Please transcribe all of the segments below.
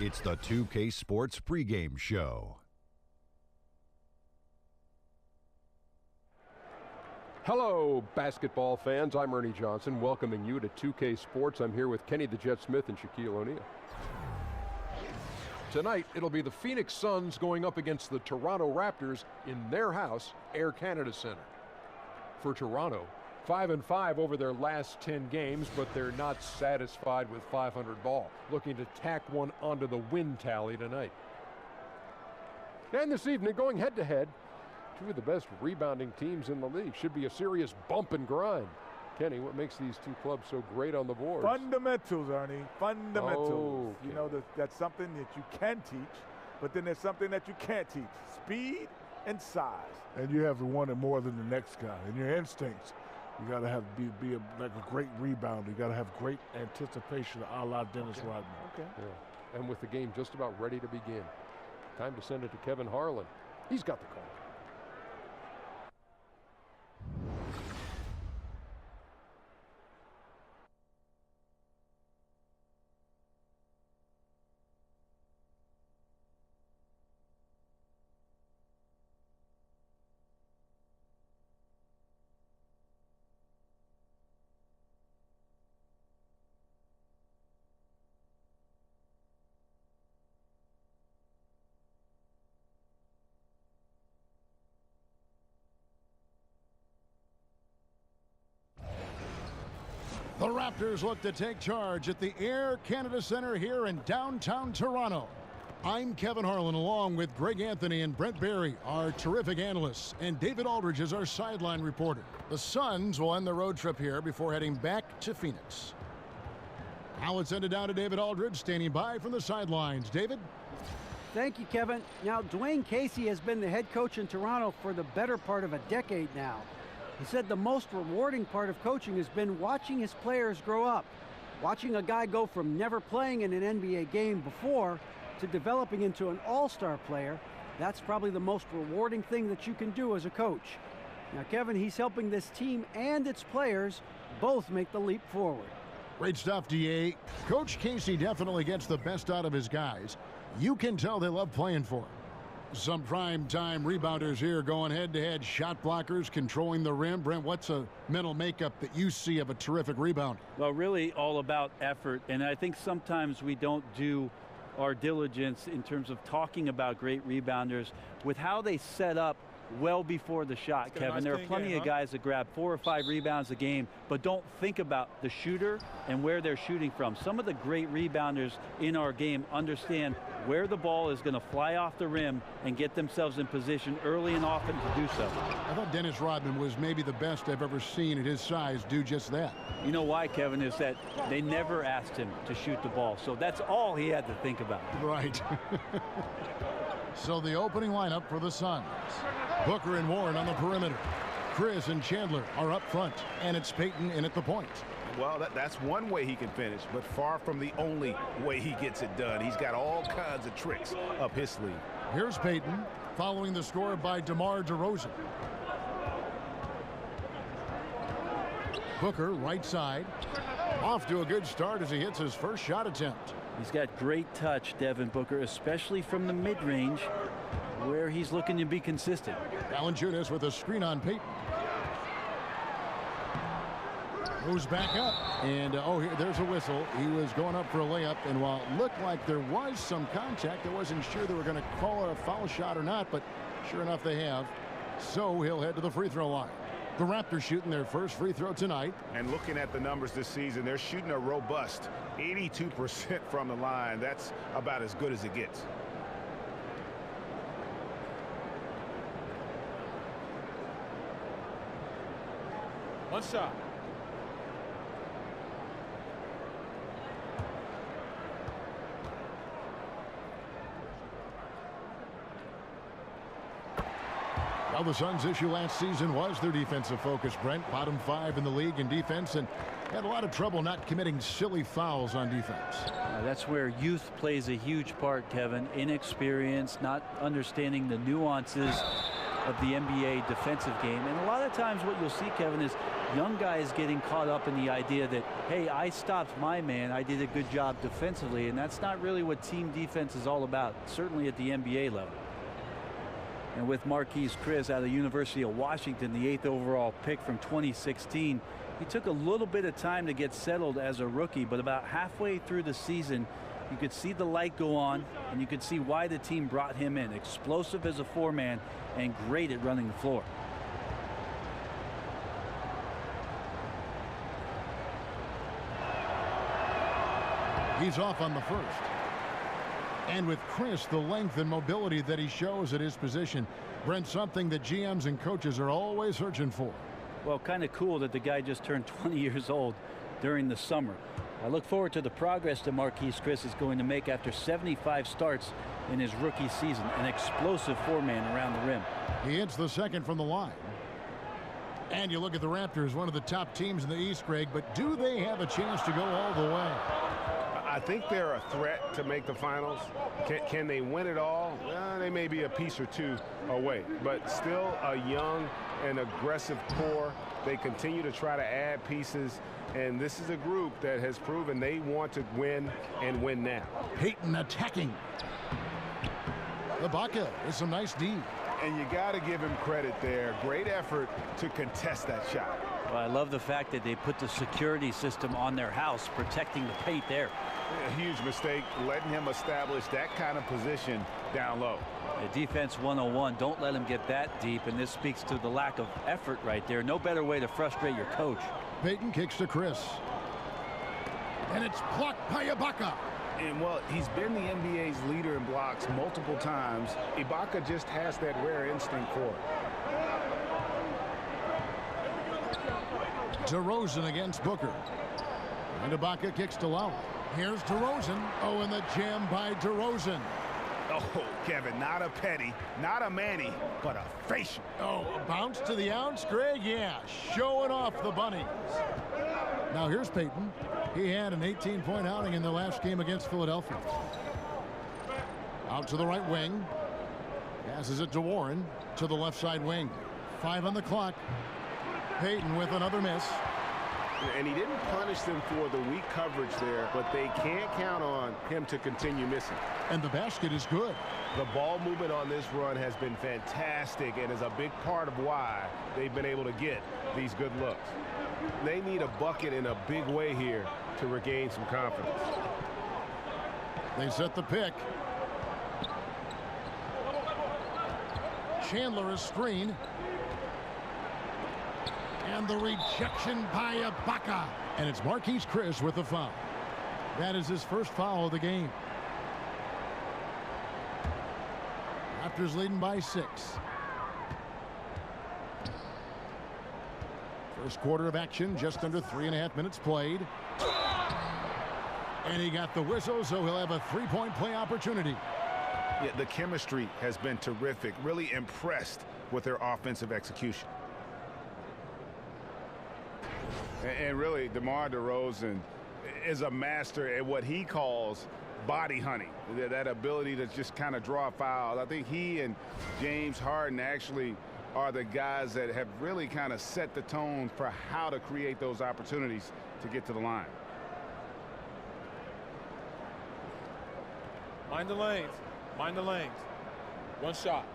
It's the 2K Sports pregame show. Hello, basketball fans. I'm Ernie Johnson, welcoming you to 2K Sports. I'm here with Kenny the Jet Smith and Shaquille O'Neal. Tonight, it'll be the Phoenix Suns going up against the Toronto Raptors in their house, Air Canada Centre. For Toronto, 5-5 over their last 10 games, but they're not satisfied with 500 ball. Looking to tack one onto the win tally tonight. And this evening, going head-to-head, two of the best rebounding teams in the league. Should be a serious bump and grind. Kenny, what makes these two clubs so great on the boards? Fundamentals, Ernie. Fundamentals. Okay. You know, that's something that you can teach, but then there's something that you can't teach. Speed and size. And you have to want it more than the next guy. And your instincts. You got to have like a great rebounder. You got to have great anticipation, a la Dennis Rodman. Okay. Yeah. And with the game just about ready to begin, time to send it to Kevin Harlan. He's got the call. The Raptors look to take charge at the Air Canada Centre here in downtown Toronto. I'm Kevin Harlan along with Greg Anthony and Brent Barry, our terrific analysts, and David Aldridge is our sideline reporter. The Suns will end the road trip here before heading back to Phoenix. Now let's send it down to David Aldridge, standing by from the sidelines. David? Thank you, Kevin. Now, Dwayne Casey has been the head coach in Toronto for the better part of a decade now. He said the most rewarding part of coaching has been watching his players grow up. Watching a guy go from never playing in an NBA game before to developing into an all-star player, that's probably the most rewarding thing that you can do as a coach. Now, Kevin, he's helping this team and its players both make the leap forward. Great stuff, DA. Coach Casey definitely gets the best out of his guys. You can tell they love playing for him. Some prime-time rebounders here going head-to-head, shot blockers, controlling the rim. Brent, what's a mental makeup that you see of a terrific rebounder? Well, really all about effort, and I think sometimes we don't do our diligence in terms of talking about great rebounders with how they set up well before the shot, Kevin. There are plenty of guys that grab 4 or 5 rebounds a game, but don't think about the shooter and where they're shooting from. Some of the great rebounders in our game understand where the ball is going to fly off the rim and get themselves in position early and often to do so. I thought Dennis Rodman was maybe the best I've ever seen at his size do just that. You know why, Kevin, is that they never asked him to shoot the ball, so that's all he had to think about. Right. So the opening lineup for the Suns. Booker and Warren on the perimeter. Chris and Chandler are up front, and it's Payton in at the point. Well, that's one way he can finish, but far from the only way he gets it done. He's got all kinds of tricks up his sleeve. Here's Payton, following the score by DeMar DeRozan. Booker, right side. Off to a good start as he hits his first shot attempt. He's got great touch, Devin Booker, especially from the mid-range, where he's looking to be consistent. Valanciunas with a screen on Payton. Moves back up, and there's a whistle. He was going up for a layup, and while it looked like there was some contact, I wasn't sure they were going to call it a foul shot or not, but sure enough they have. So he'll head to the free throw line. The Raptors shooting their first free throw tonight. And looking at the numbers this season, they're shooting a robust 82% from the line. That's about as good as it gets. One shot. Well, the Suns' issue last season was their defensive focus, Brent. Bottom 5 in the league in defense, and had a lot of trouble not committing silly fouls on defense. That's where youth plays a huge part, Kevin. Inexperience, not understanding the nuances of the NBA defensive game. And a lot of times what you'll see, Kevin, is young guys getting caught up in the idea that, hey, I stopped my man, I did a good job defensively, and that's not really what team defense is all about, certainly at the NBA level. And with Marquise Chris out of the University of Washington, the 8th overall pick from 2016, he took a little bit of time to get settled as a rookie, but about halfway through the season, you could see the light go on, and you could see why the team brought him in. Explosive as a four-man and great at running the floor. He's off on the first. And with Chris, the length and mobility that he shows at his position, Brent, something that GMs and coaches are always searching for. Well, kind of cool that the guy just turned 20 years old during the summer. I look forward to the progress that Marquise Chris is going to make after 75 starts in his rookie season. An explosive four-man around the rim. He hits the second from the line. And you look at the Raptors, one of the top teams in the East, Greg, but do they have a chance to go all the way? I think they're a threat to make the finals. Can they win it all? They may be a piece or two away, but still a young and aggressive core. They continue to try to add pieces, and this is a group that has proven they want to win and win now. Payton attacking. Ibaka with some nice D. And you got to give him credit there. Great effort to contest that shot. Well, I love the fact that they put the security system on their house, protecting the paint there. A huge mistake, letting him establish that kind of position down low. The defense 101, don't let him get that deep, and this speaks to the lack of effort right there. No better way to frustrate your coach. Payton kicks to Chris. And it's blocked by Ibaka. And, well, he's been the NBA's leader in blocks multiple times. Ibaka just has that rare instinct for it. DeRozan against Booker. And Ibaka kicks to Lowry. Here's DeRozan. Oh, and the jam by DeRozan. Oh, Kevin, not a petty, not a Manny, but a facial. Oh, a bounce to the ounce, Greg? Yeah, showing off the bunnies. Now here's Payton. He had an 18-point outing in the last game against Philadelphia. Out to the right wing. Passes it to Warren to the left side wing. 5 on the clock. Payton with another miss. And he didn't punish them for the weak coverage there, but they can't count on him to continue missing. And the basket is good. The ball movement on this run has been fantastic and is a big part of why they've been able to get these good looks. They need a bucket in a big way here to regain some confidence. They set the pick. Chandler is screen. And the rejection by Ibaka. And it's Marquise Chris with the foul. That is his first foul of the game. Raptors leading by 6. First quarter of action, just under 3.5 minutes played. And he got the whistle, so he'll have a 3-point play opportunity. Yeah, the chemistry has been terrific. Really impressed with their offensive execution. And really, DeMar DeRozan is a master at what he calls body hunting, that ability to just kind of draw fouls. I think he and James Harden actually are the guys that have really kind of set the tone for how to create those opportunities to get to the line. Mind the lanes. Mind the lanes. One shot.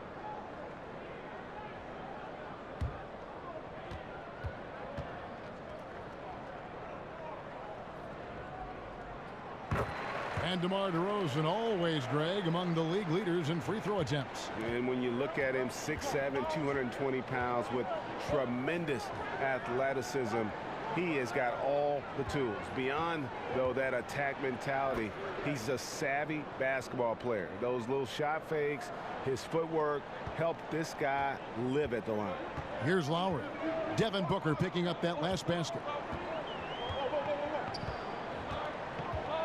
And DeMar DeRozan, always, Greg, among the league leaders in free throw attempts. And when you look at him, 6'7", 220 pounds with tremendous athleticism, he has got all the tools. Beyond, though, that attack mentality, he's a savvy basketball player. Those little shot fakes, his footwork helped this guy live at the line. Here's Lowry. Devin Booker picking up that last basket.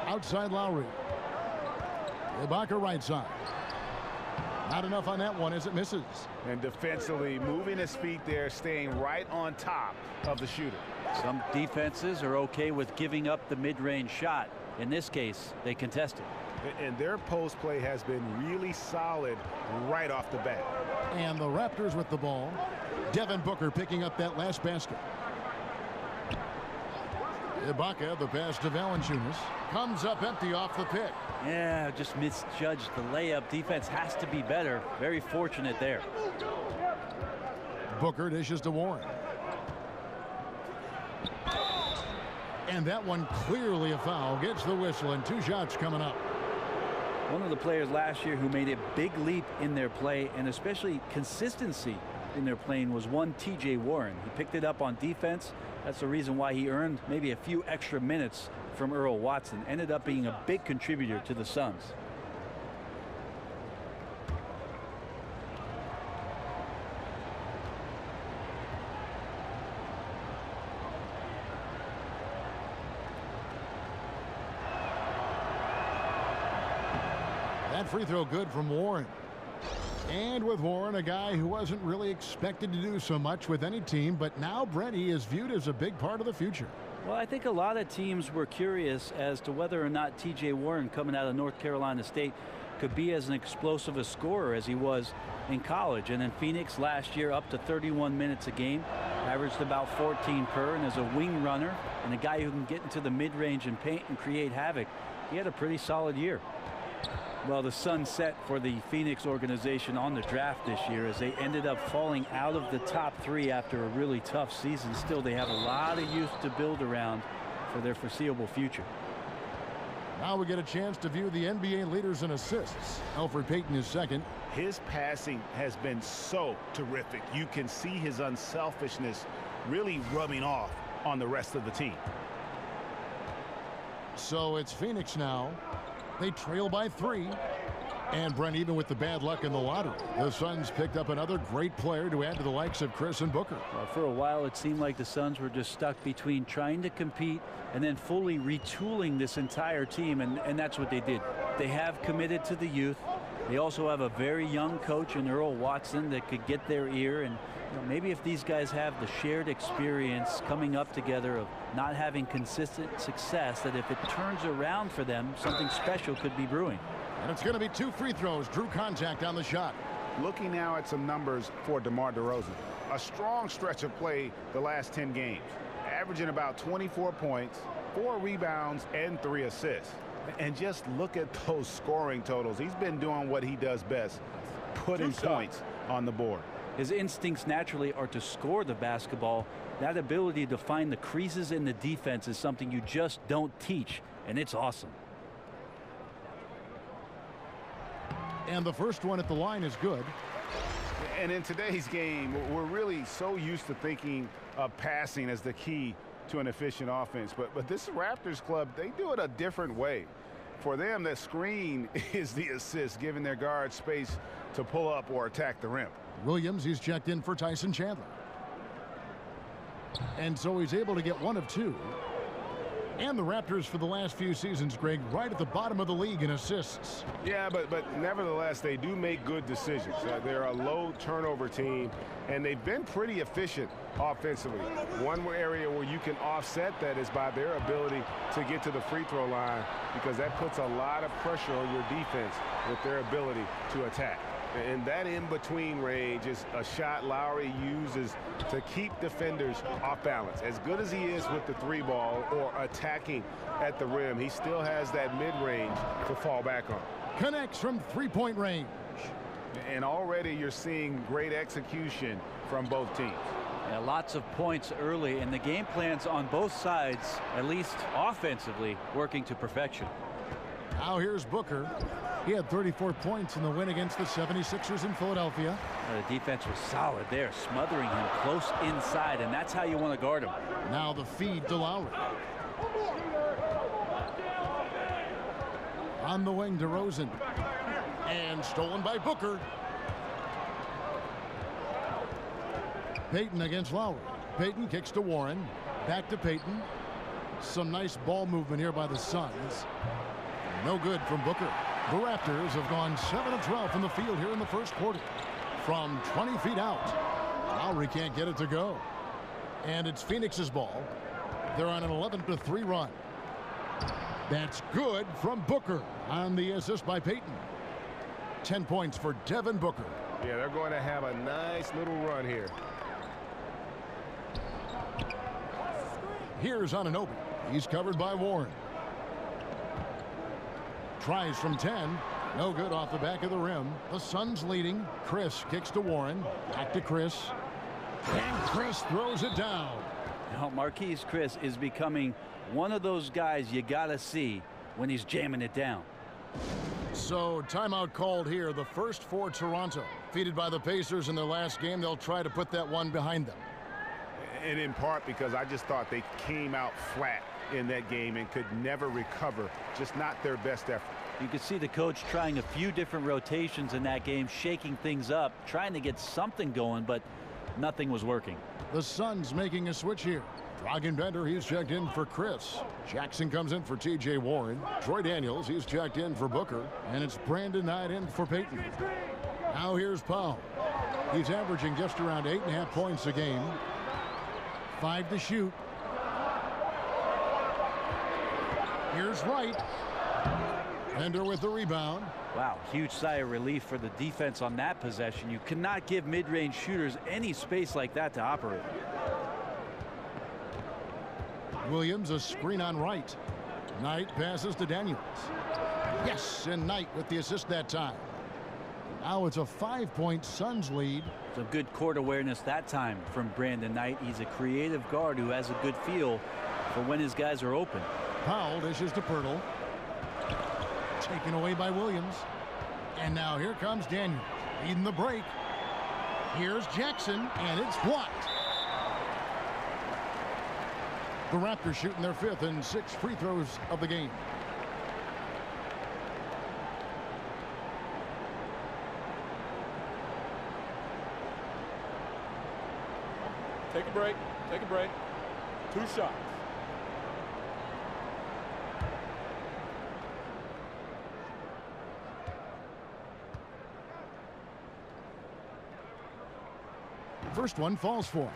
Outside Lowry. Ibaka right side. Not enough on that one as it misses. And defensively, moving his feet there, staying right on top of the shooter. Some defenses are okay with giving up the mid-range shot. In this case, they contest it. And their post play has been really solid right off the bat. And the Raptors with the ball. Devin Booker picking up that last basket. Ibaka, the pass to Valanciunas. Comes up empty off the pick. Yeah, just misjudged the layup. Defense has to be better. Very fortunate there. Booker dishes to Warren. And that one clearly a foul. Gets the whistle and 2 shots coming up. One of the players last year who made a big leap in their play and especially consistency in their playing was one TJ Warren. He picked it up on defense. That's the reason why he earned maybe a few extra minutes from Earl Watson. Ended up being a big contributor to the Suns. That free throw good from Warren. And with Warren, a guy who wasn't really expected to do so much with any team, but now Brent, he is viewed as a big part of the future. Well, I think a lot of teams were curious as to whether or not TJ Warren, coming out of North Carolina State, could be as an explosive a scorer as he was in college. And in Phoenix last year, up to 31 minutes a game, averaged about 14 per, and as a wing runner and a guy who can get into the mid-range and paint and create havoc, he had a pretty solid year. Well, the sun set for the Phoenix organization on the draft this year as they ended up falling out of the top 3 after a really tough season. Still, they have a lot of youth to build around for their foreseeable future. Now we get a chance to view the NBA leaders in assists. Elfrid Payton is second. His passing has been so terrific. You can see his unselfishness really rubbing off on the rest of the team. So it's Phoenix now. They trail by 3. And Brent, even with the bad luck in the lottery, the Suns picked up another great player to add to the likes of Chris and Booker. Well, for a while, it seemed like the Suns were just stuck between trying to compete and then fully retooling this entire team, and that's what they did. They have committed to the youth. They also have a very young coach in Earl Watson that could get their ear, and maybe if these guys have the shared experience coming up together of not having consistent success, that if it turns around for them, something special could be brewing. And it's going to be 2 free throws. Drew contact on the shot. Looking now at some numbers for DeMar DeRozan. A strong stretch of play the last 10 games. Averaging about 24 points, 4 rebounds, and 3 assists. And just look at those scoring totals. He's been doing what he does best, putting points on the board. His instincts naturally are to score the basketball. That ability to find the creases in the defense is something you just don't teach, and it's awesome. And the first one at the line is good. And in today's game, we're really so used to thinking of passing as the key to an efficient offense. But this Raptors club, they do it a different way. For them, the screen is the assist, giving their guards space to pull up or attack the rim. Williams, he's checked in for Tyson Chandler. And so he's able to get 1 of 2. And the Raptors for the last few seasons, Greg, right at the bottom of the league in assists. Yeah, but nevertheless, they do make good decisions. They're a low turnover team, and they've been pretty efficient offensively. One area where you can offset that is by their ability to get to the free throw line, because that puts a lot of pressure on your defense with their ability to attack. And that in-between range is a shot Lowry uses to keep defenders off balance. As good as he is with the 3-ball or attacking at the rim, he still has that mid-range to fall back on. Connects from 3-point range. And already you're seeing great execution from both teams. Yeah, lots of points early, and the game plans on both sides, at least offensively, working to perfection. Now here's Booker. He had 34 points in the win against the 76ers in Philadelphia. The defense was solid there, smothering him close inside, and that's how you want to guard him. Now the feed to Lowry. On the wing to Rosen. And stolen by Booker. Payton against Lowry. Payton kicks to Warren. Back to Payton. Some nice ball movement here by the Suns. No good from Booker. The Raptors have gone 7 of 12 from the field here in the first quarter. From 20 feet out. Lowry can't get it to go. And it's Phoenix's ball. They're on an 11-3 run. That's good from Booker on the assist by Payton. 10 points for Devin Booker. Yeah, they're going to have a nice little run here. Here's Anunoby. He's covered by Warren. Tries from 10. No good off the back of the rim. The Suns leading. Chris kicks to Warren. Back to Chris. And Chris throws it down. Now, Marquise Chris is becoming one of those guys you got to see when he's jamming it down. So timeout called here. The first for Toronto. Defeated by the Pacers in their last game. They'll try to put that one behind them. And in part because I just thought they came out flat in that game and could never recover. Just not their best effort. You could see the coach trying a few different rotations in that game, shaking things up, trying to get something going, but nothing was working. The Suns making a switch here. Dragan Bender, he's checked in for Chris. Jackson comes in for T.J. Warren. Troy Daniels, he's checked in for Booker. And it's Brandon Knight in for Payton. Now here's Powell. He's averaging just around 8.5 points a game. 5 to shoot. Here's Wright. Bender with the rebound. Wow, huge sigh of relief for the defense on that possession. You cannot give mid-range shooters any space like that to operate. Williams, a screen on Wright. Knight passes to Daniels. Yes, and Knight with the assist that time. Now it's a 5-point Suns lead. Some good court awareness that time from Brandon Knight. He's a creative guard who has a good feel for when his guys are open. Powell dishes to Pirtle. Taken away by Williams. And now here comes Daniels. Leading the break. Here's Jackson, and it's blocked. The Raptors shooting their 5th and 6th free throws of the game. Take a break. Take a break. 2 shots. First one falls for him.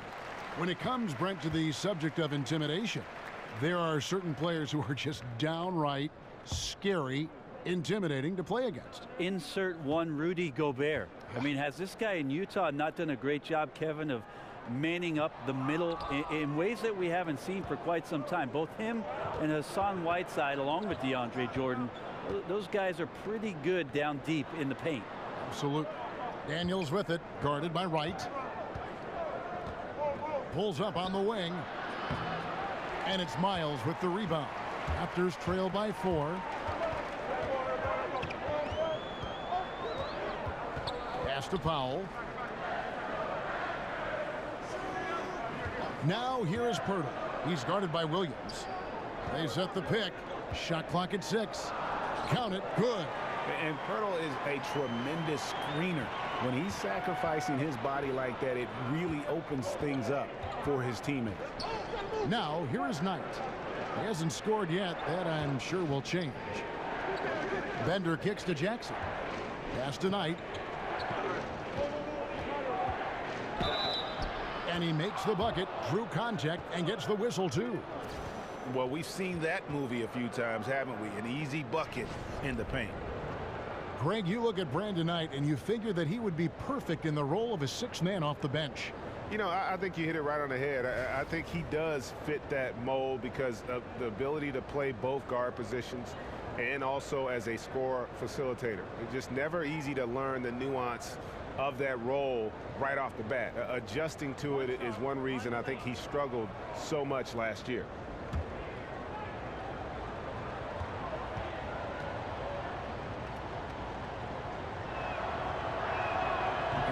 When it comes, Brent, to the subject of intimidation, there are certain players who are just downright scary, intimidating to play against. Insert one Rudy Gobert. I mean, has this guy in Utah not done a great job, Kevin, of manning up the middle in ways that we haven't seen for quite some time? Both him and Hassan Whiteside, along with DeAndre Jordan, those guys are pretty good down deep in the paint. Absolutely. Daniels with it, guarded by Wright. Pulls up on the wing. And it's Miles with the rebound. Raptors trail by 4. Pass to Powell. Now here is Pirtle. He's guarded by Williams. They set the pick. Shot clock at 6. Count it. Good. And Pirtle is a tremendous screener. When he's sacrificing his body like that, it really opens things up for his teammates. Now, here is Knight. He hasn't scored yet. That, I'm sure, will change. Bender kicks to Jackson. Pass to Knight. And he makes the bucket, drew contact, and gets the whistle, too. Well, we've seen that movie a few times, haven't we? An easy bucket in the paint. Greg, you look at Brandon Knight, and you figure that he would be perfect in the role of a 6th man off the bench. You know, I think you hit it right on the head. I think he does fit that mold because of the ability to play both guard positions and also as a scorer facilitator. It's just never easy to learn the nuance of that role right off the bat. Adjusting to it is one reason I think he struggled so much last year.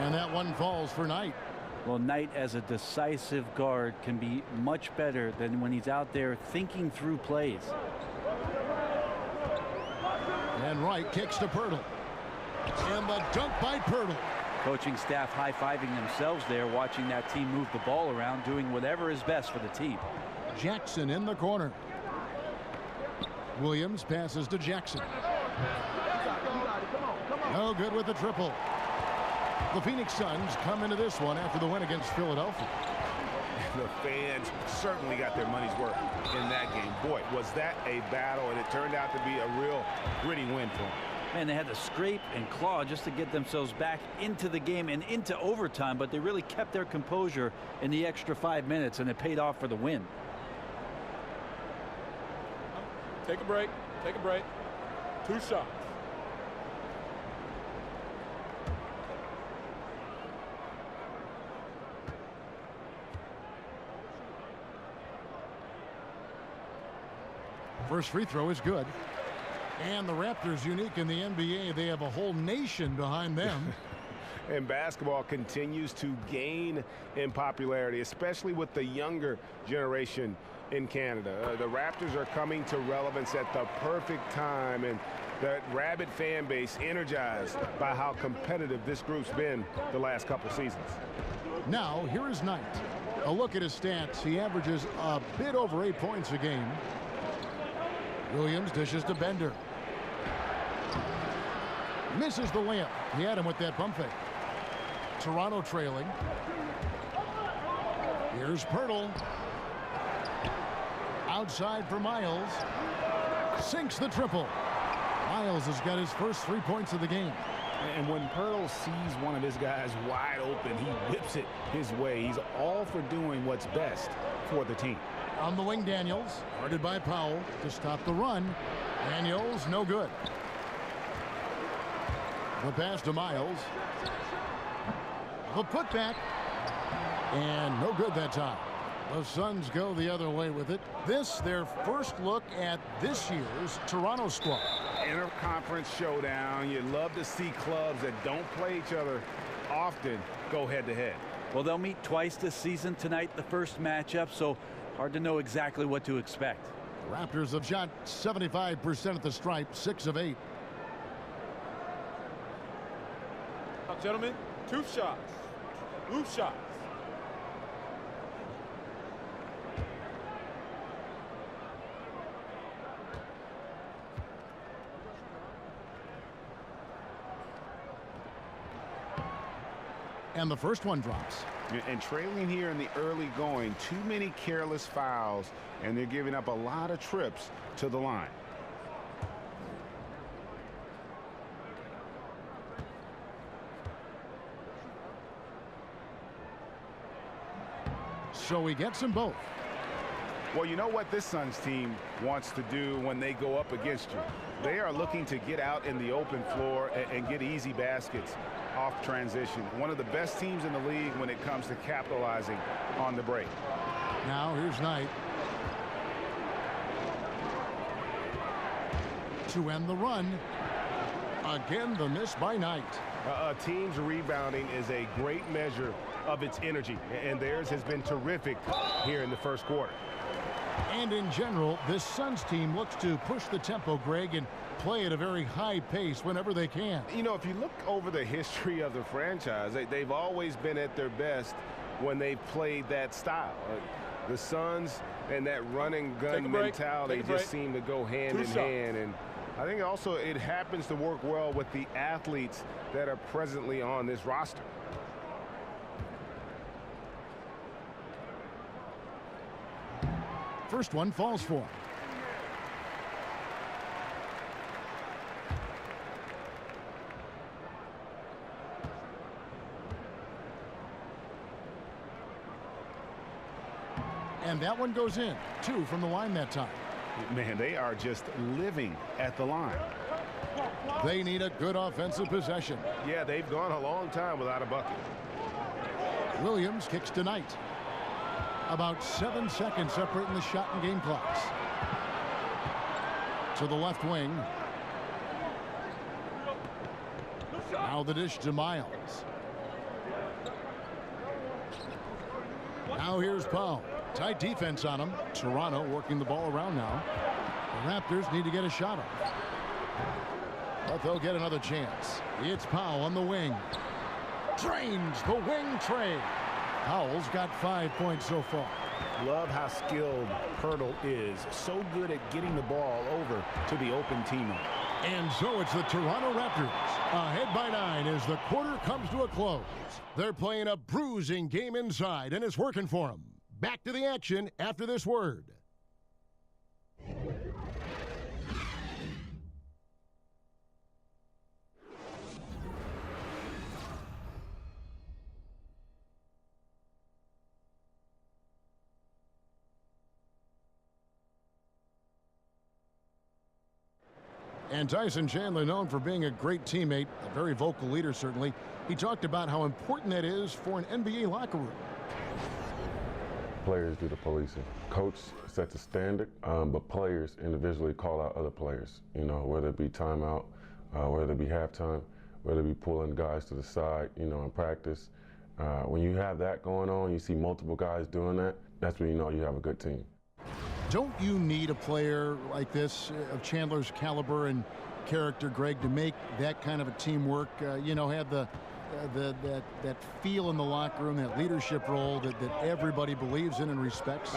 And that one falls for Knight. Well, Knight as a decisive guard can be much better than when he's out there thinking through plays. And Wright kicks to Pirtle. And the dunk by Pirtle. Coaching staff high-fiving themselves there, watching that team move the ball around, doing whatever is best for the team. Jackson in the corner. Williams passes to Jackson. No good with the triple. The Phoenix Suns come into this one after the win against Philadelphia. the fans certainly got their money's worth in that game. Boy, was that a battle, and it turned out to be a real gritty win for them. And they had to scrape and claw just to get themselves back into the game and into overtime, but they really kept their composure in the extra 5 minutes, and it paid off for the win. Take a break. Take a break. 2 shots. First free throw is good. And the Raptors, unique in the NBA, they have a whole nation behind them. And basketball continues to gain in popularity, especially with the younger generation in Canada. The Raptors are coming to relevance at the perfect time, and the rabid fan base energized by how competitive this group's been the last couple seasons. Now, here is Knight. A look at his stats. He averages a bit over 8 points a game. Williams dishes to Bender. Misses the layup. He had him with that pump fake. Toronto trailing. Here's Pirtle. Outside for Miles. Sinks the triple. Miles has got his first 3 points of the game. And when Pirtle sees one of his guys wide open, he whips it his way. He's all for doing what's best for the team. On the wing, Daniels, guarded by Powell to stop the run. Daniels, no good. The pass to Miles. The putback. And no good that time. The Suns go the other way with it. This, their first look at this year's Toronto squad. Interconference showdown. You love to see clubs that don't play each other often go head-to-head. Well, they'll meet twice this season tonight, the first matchup, so hard to know exactly what to expect. Raptors have shot 75% at the stripe, 6 of 8. Now, gentlemen, 2 shots. 2 shots. And the first one drops. And trailing here in the early going, too many careless fouls, and they're giving up a lot of trips to the line. So he gets them both. Well, you know what this Suns team wants to do when they go up against you? They are looking to get out in the open floor and get easy baskets off transition. One of the best teams in the league when it comes to capitalizing on the break. Now here's Knight. To end the run. Again, the miss by Knight. A team's rebounding is a great measure of its energy, and theirs has been terrific here in the first quarter. And in general, this Suns team looks to push the tempo, Greg, and play at a very high pace whenever they can. You know, if you look over the history of the franchise, they've always been at their best when they've played that style. The Suns and that run and gun mentality just seem to go hand in hand. And I think also it happens to work well with the athletes that are presently on this roster. First one falls for him. And that one goes in. 2 from the line that time. Man, they are just living at the line. They need a good offensive possession. Yeah, they've gone a long time without a bucket. Williams kicks to Knight. About 7 seconds separating the shot and game clocks. To the left wing. Now the dish to Miles. Now here's Powell. Tight defense on him. Toronto working the ball around now. The Raptors need to get a shot off. But they'll get another chance. It's Powell on the wing. Drains the wing trade. Powell's got 5 points so far. Love how skilled Pirtle is. So good at getting the ball over to the open teammate. And so it's the Toronto Raptors ahead by 9 as the quarter comes to a close. They're playing a bruising game inside, and it's working for them. Back to the action after this word. And Tyson Chandler, known for being a great teammate, a very vocal leader certainly, he talked about how important that is for an NBA locker room. Players do the policing. Coach sets a standard, but players individually call out other players, you know, whether it be timeout, whether it be halftime, whether it be pulling guys to the side, you know, in practice. When you have that going on, you see multiple guys doing that, that's when you know you have a good team. Don't you need a player like this of Chandler's caliber and character, Greg, to make that kind of a teamwork, you know, have that feel in the locker room, that leadership role that everybody believes in and respects?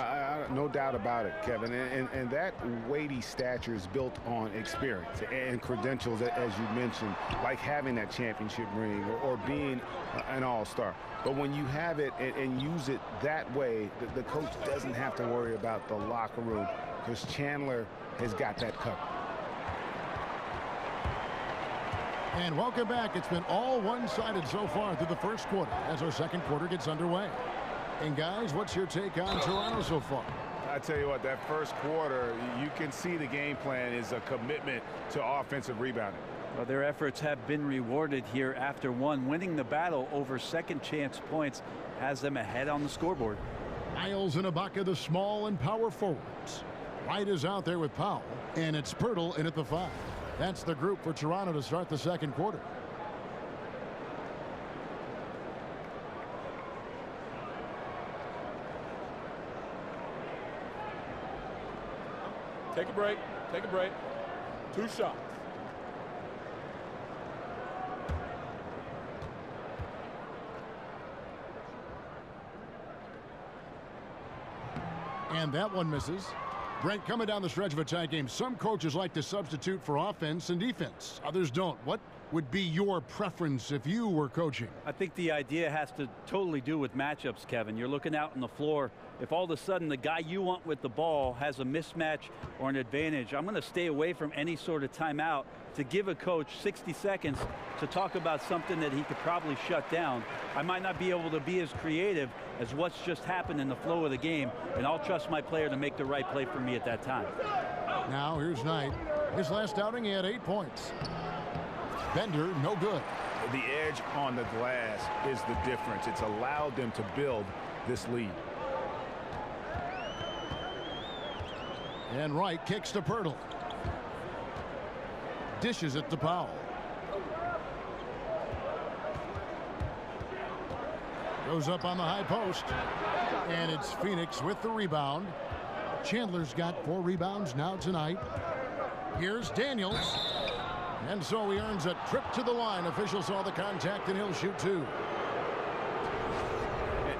No doubt about it, Kevin. And that weighty stature is built on experience and credentials, as you mentioned, like having that championship ring or being an all-star. But when you have it and use it that way, the coach doesn't have to worry about the locker room because Chandler has got that covered. And welcome back. It's been all one-sided so far through the first quarter as our second quarter gets underway. And guys, what's your take on Toronto so far? I tell you what, that first quarter, you can see the game plan is a commitment to offensive rebounding. Well, their efforts have been rewarded here after one. Winning the battle over second chance points has them ahead on the scoreboard. Miles and Ibaka, the small and power forwards. White is out there with Powell, and it's Pirtle in at the 5. That's the group for Toronto to start the second quarter. Take a break. Take a break. 2 shots. And that one misses. Brent, coming down the stretch of a tight game, some coaches like to substitute for offense and defense. Others don't. What would be your preference if you were coaching? I think the idea has to totally do with matchups, Kevin. You're looking out on the floor. If all of a sudden the guy you want with the ball has a mismatch or an advantage, I'm going to stay away from any sort of timeout to give a coach 60 seconds to talk about something that he could probably shut down. I might not be able to be as creative as what's just happened in the flow of the game, and I'll trust my player to make the right play for me at that time. Now here's Knight. His last outing, he had 8 points. Bender, no good. The edge on the glass is the difference. It's allowed them to build this lead. And Wright kicks to Pirtle. Dishes it to Powell. Goes up on the high post. And it's Phoenix with the rebound. Chandler's got 4 rebounds now tonight. Here's Daniels. And so he earns a trip to the line. Officials saw the contact, and he'll shoot 2.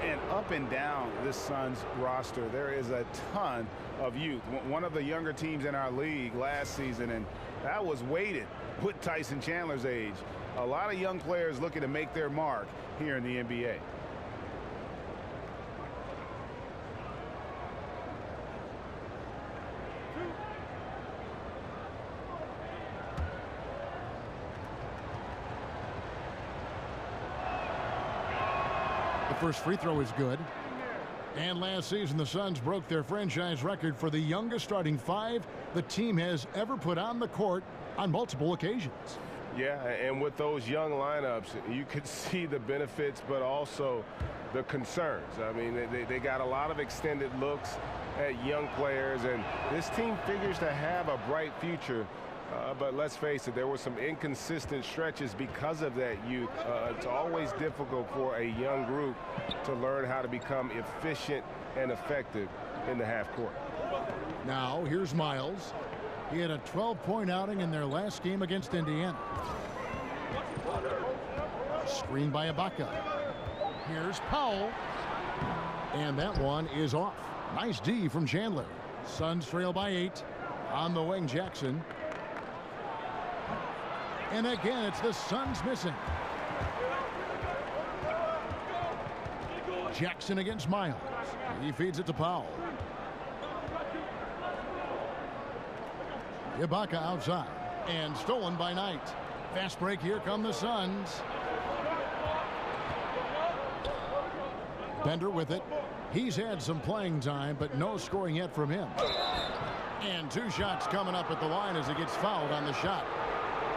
And up and down this Suns roster, there is a ton of youth. One of the younger teams in our league last season, and that was weighted with Tyson Chandler's age. A lot of young players looking to make their mark here in the NBA. First free throw is good. And last season, the Suns broke their franchise record for the youngest starting 5 the team has ever put on the court on multiple occasions. Yeah, and with those young lineups, you could see the benefits, but also the concerns. I mean, they got a lot of extended looks at young players, and this team figures to have a bright future. But let's face it, there were some inconsistent stretches because of that youth. It's always difficult for a young group to learn how to become efficient and effective in the half court. Now, here's Miles. He had a 12-point outing in their last game against Indiana. Screen by Ibaka. Here's Powell. And that one is off. Nice D from Chandler. Suns trail by 8. On the wing, Jackson. And again, it's the Suns missing. Jackson against Miles. He feeds it to Powell. Ibaka outside. And stolen by Knight. Fast break. Here come the Suns. Bender with it. He's had some playing time, but no scoring yet from him. And 2 shots coming up at the line as he gets fouled on the shot.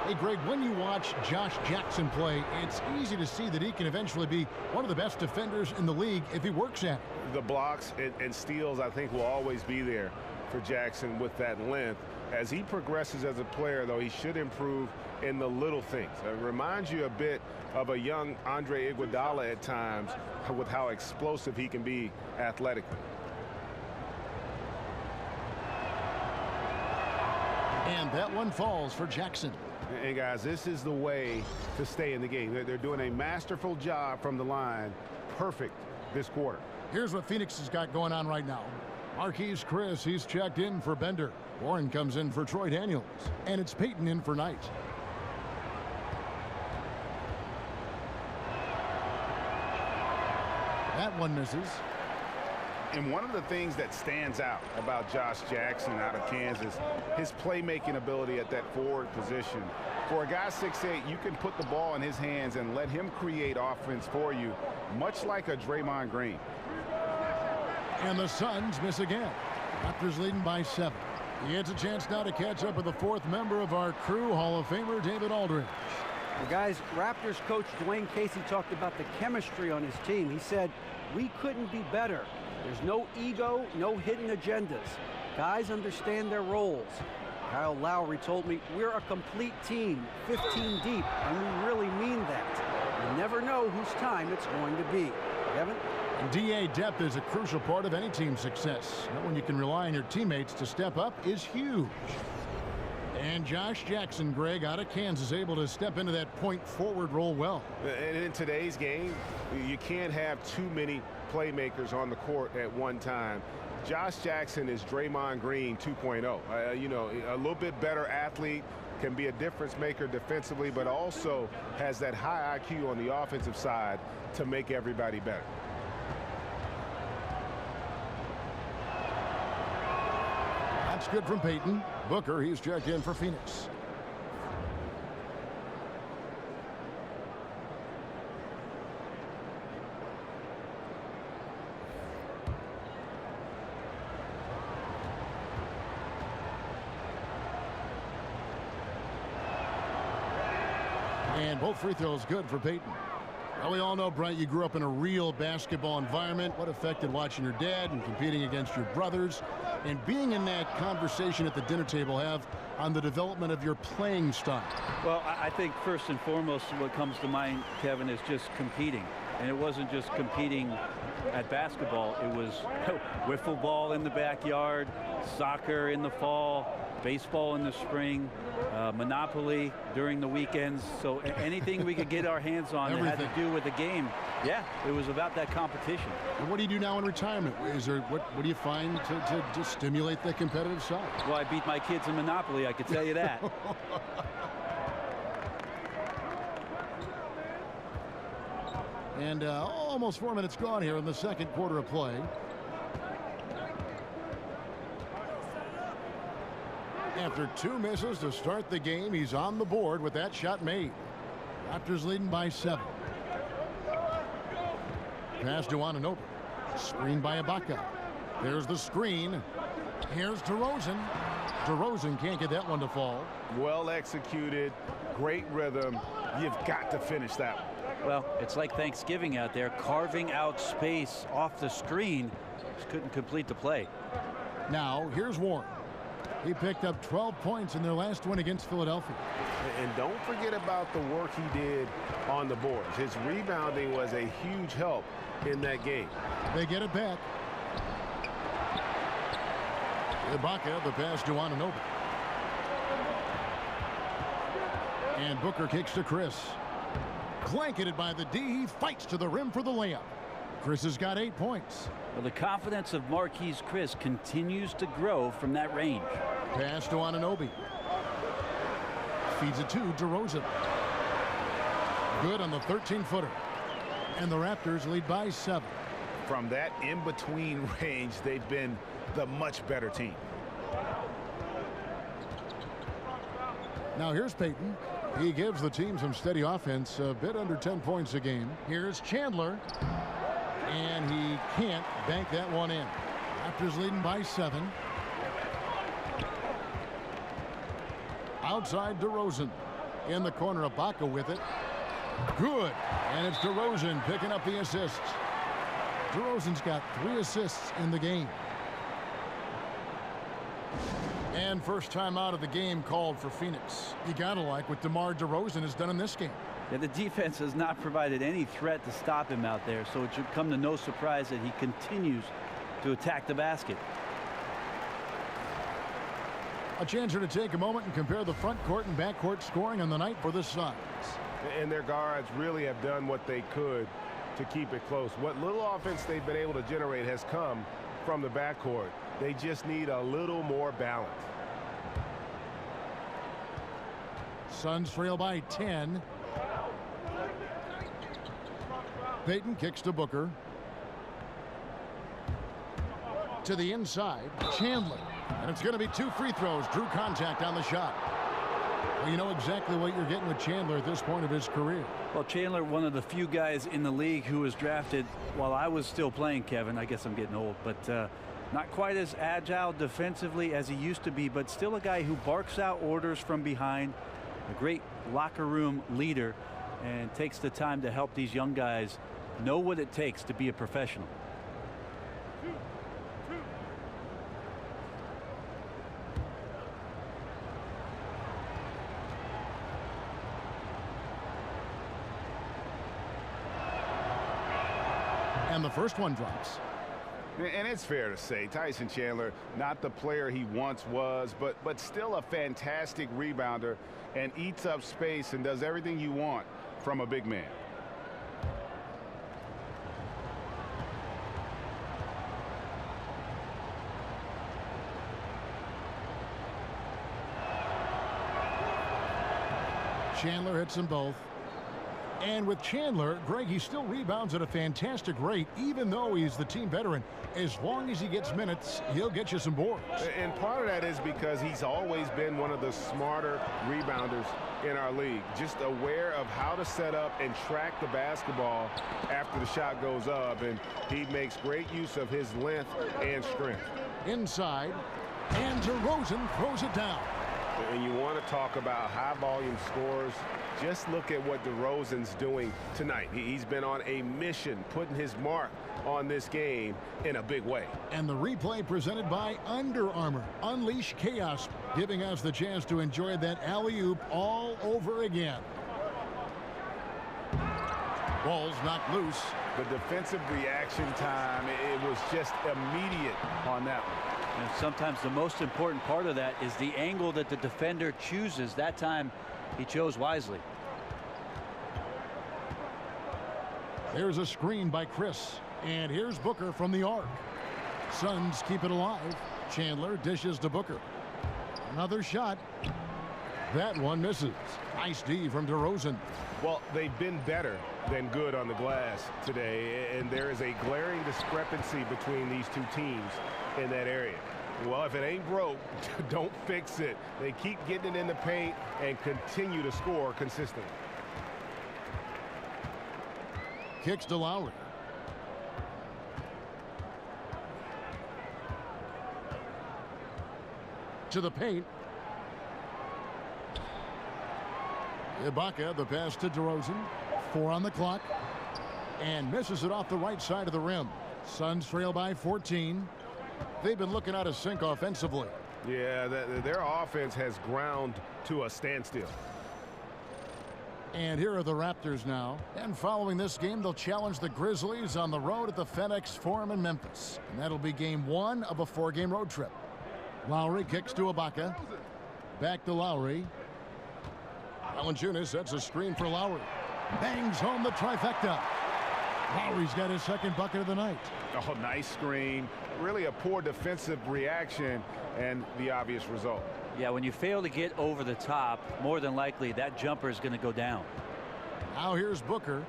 Hey, Greg, when you watch Josh Jackson play, it's easy to see that he can eventually be one of the best defenders in the league if he works at it. The blocks and steals, I think, will always be there for Jackson with that length. As he progresses as a player, though, he should improve in the little things. It reminds you a bit of a young Andre Iguodala at times with how explosive he can be athletically. And that one falls for Jackson. And guys, this is the way to stay in the game. They're doing a masterful job from the line. Perfect this quarter. Here's what Phoenix has got going on right now. Marquise Chris, he's checked in for Bender. Warren comes in for Troy Daniels. And it's Peyton in for Knight. That one misses. And one of the things that stands out about Josh Jackson out of Kansas, his playmaking ability at that forward position. For a guy 6'8", you can put the ball in his hands and let him create offense for you, much like a Draymond Green. And the Suns miss again. Raptors leading by 7. He gets a chance now to catch up with the 4th member of our crew, Hall of Famer David Aldridge. Well, guys, Raptors coach Dwayne Casey talked about the chemistry on his team. He said, "We couldn't be better. There's no ego, no hidden agendas. Guys understand their roles." Kyle Lowry told me, "We're a complete team, 15 deep, and we really mean that. You never know whose time it's going to be." Kevin? DA depth is a crucial part of any team's success. Knowing you can rely on your teammates to step up is huge. And Josh Jackson, Greg, out of Kansas, able to step into that point forward role well. And in today's game, you can't have too many playmakers on the court at one time. Josh Jackson is Draymond Green 2.0. You know, a little bit better athlete, can be a difference maker defensively, but also has that high IQ on the offensive side to make everybody better. That's good from Peyton. Booker, he's checked in for Phoenix. And both free throws good for Peyton. Well, we all know, Brent, you grew up in a real basketball environment. What affected watching your dad and competing against your brothers and being in that conversation at the dinner table have on the development of your playing style? Well, I think first and foremost what comes to mind, Kevin, is just competing. And it wasn't just competing at basketball. It was wiffle ball in the backyard, soccer in the fall, baseball in the spring, Monopoly during the weekends. So anything we could get our hands on that had to do with the game. Yeah, it was about that competition. And what do you do now in retirement? Is there what do you find to stimulate the competitive side? Well, I beat my kids in Monopoly, I could tell you that. And almost 4 minutes gone here in the second quarter of play. After 2 misses to start the game, he's on the board with that shot made. Raptors leading by 7. Pass to Anunoby. Screen by Ibaka. There's the screen. Here's DeRozan. DeRozan can't get that one to fall. Well executed. Great rhythm. You've got to finish that one. Well, it's like Thanksgiving out there, carving out space off the screen. Just couldn't complete the play. Now, here's Warren. He picked up 12 points in their last win against Philadelphia. And don't forget about the work he did on the boards. His rebounding was a huge help in that game. They get it back. Ibaka, the pass to Anunoby. And Booker kicks to Chris. Blanketed by the D. He fights to the rim for the layup. Chris has got 8 points. Well, the confidence of Marquise Chris continues to grow from that range. Pass to Anunoby. Feeds it to DeRozan. Good on the 13-footer. And the Raptors lead by 7. from that in-between range, they've been the much better team. Now here's Payton. He gives the team some steady offense, a bit under 10 points a game. Here's Chandler. And he can't bank that one in. Raptors leading by 7. Outside DeRozan. In the corner, Ibaka with it. Good. And it's DeRozan picking up the assists. DeRozan's got 3 assists in the game. And first time out of the game called for Phoenix. You gotta like what DeMar DeRozan has done in this game. Yeah, the defense has not provided any threat to stop him out there, so it should come to no surprise that he continues to attack the basket. A chance here to take a moment and compare the front court and back court scoring on the night for the Suns. And their guards really have done what they could to keep it close. What little offense they've been able to generate has come from the backcourt. They just need a little more balance. Suns trail by 10. Payton kicks to Booker. To the inside, Chandler. And it's going to be 2 free throws. Drew contact on the shot. Well, you know exactly what you're getting with Chandler at this point of his career. Well, Chandler, one of the few guys in the league who was drafted while I was still playing, Kevin. I guess I'm getting old, but not quite as agile defensively as he used to be, but still a guy who barks out orders from behind, a great locker room leader, and takes the time to help these young guys know what it takes to be a professional. And the first one drops. And it's fair to say Tyson Chandler, not the player he once was, but still a fantastic rebounder and eats up space and does everything you want from a big man. Chandler hits them both. And with Chandler, Greg, he still rebounds at a fantastic rate, even though he's the team veteran. As long as he gets minutes, he'll get you some boards. And part of that is because he's always been one of the smarter rebounders in our league. Just aware of how to set up and track the basketball after the shot goes up. And he makes great use of his length and strength. Inside, and DeRozan throws it down. And you want to talk about high volume scores, just look at what DeRozan's doing tonight. He's been on a mission, putting his mark on this game in a big way. And the replay presented by Under Armour. Unleash chaos, giving us the chance to enjoy that alley-oop all over again. Ball's knocked loose. The defensive reaction time, it was just immediate on that one. And sometimes the most important part of that is the angle that the defender chooses. That time he chose wisely. There's a screen by Chris. And here's Booker from the arc. Suns keep it alive. Chandler dishes to Booker. Another shot. That one misses. Nice D from DeRozan. Well, they've been better than good on the glass today, and there is a glaring discrepancy between these two teams in that area. Well, if it ain't broke, don't fix it. They keep getting it in the paint and continue to score consistently. Kicks to Lowry. To the paint. Ibaka, the pass to DeRozan. 4 on the clock. And misses it off the right side of the rim. Suns trail by 14. They've been looking out of sync offensively. Yeah, their offense has ground to a standstill. And here are the Raptors now. And following this game, they'll challenge the Grizzlies on the road at the FedEx Forum in Memphis. And that'll be game 1 of a 4-game road trip. Lowry kicks to Ibaka. Back to Lowry. Valanciunas sets a screen for Lowry. Bangs home the trifecta. Lowry's got his second bucket of the night. Oh, nice screen. Really a poor defensive reaction and the obvious result. Yeah, when you fail to get over the top, more than likely that jumper is going to go down. Now here's Booker.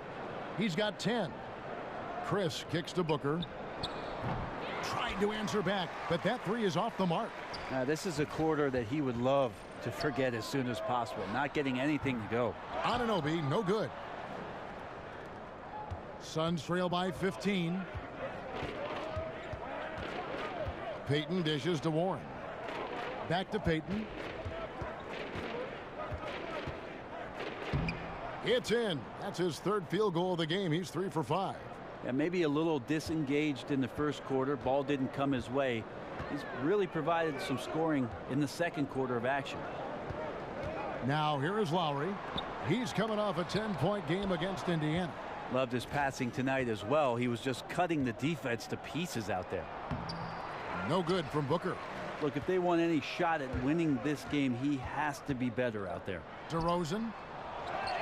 He's got 10. Chris kicks to Booker. Trying to answer back, but that three is off the mark. This is a quarter that he would love to forget as soon as possible. Not getting anything to go. Anunoby, no good. Suns trail by 15. Payton dishes to Warren. Back to Payton. It's in. That's his third field goal of the game. He's 3 for 5. And maybe a little disengaged in the first quarter. Ball didn't come his way. He's really provided some scoring in the second quarter of action. Now here is Lowry. He's coming off a 10-point game against Indiana. Loved his passing tonight as well. He was just cutting the defense to pieces out there. No good from Booker. Look, if they want any shot at winning this game, he has to be better out there. DeRozan.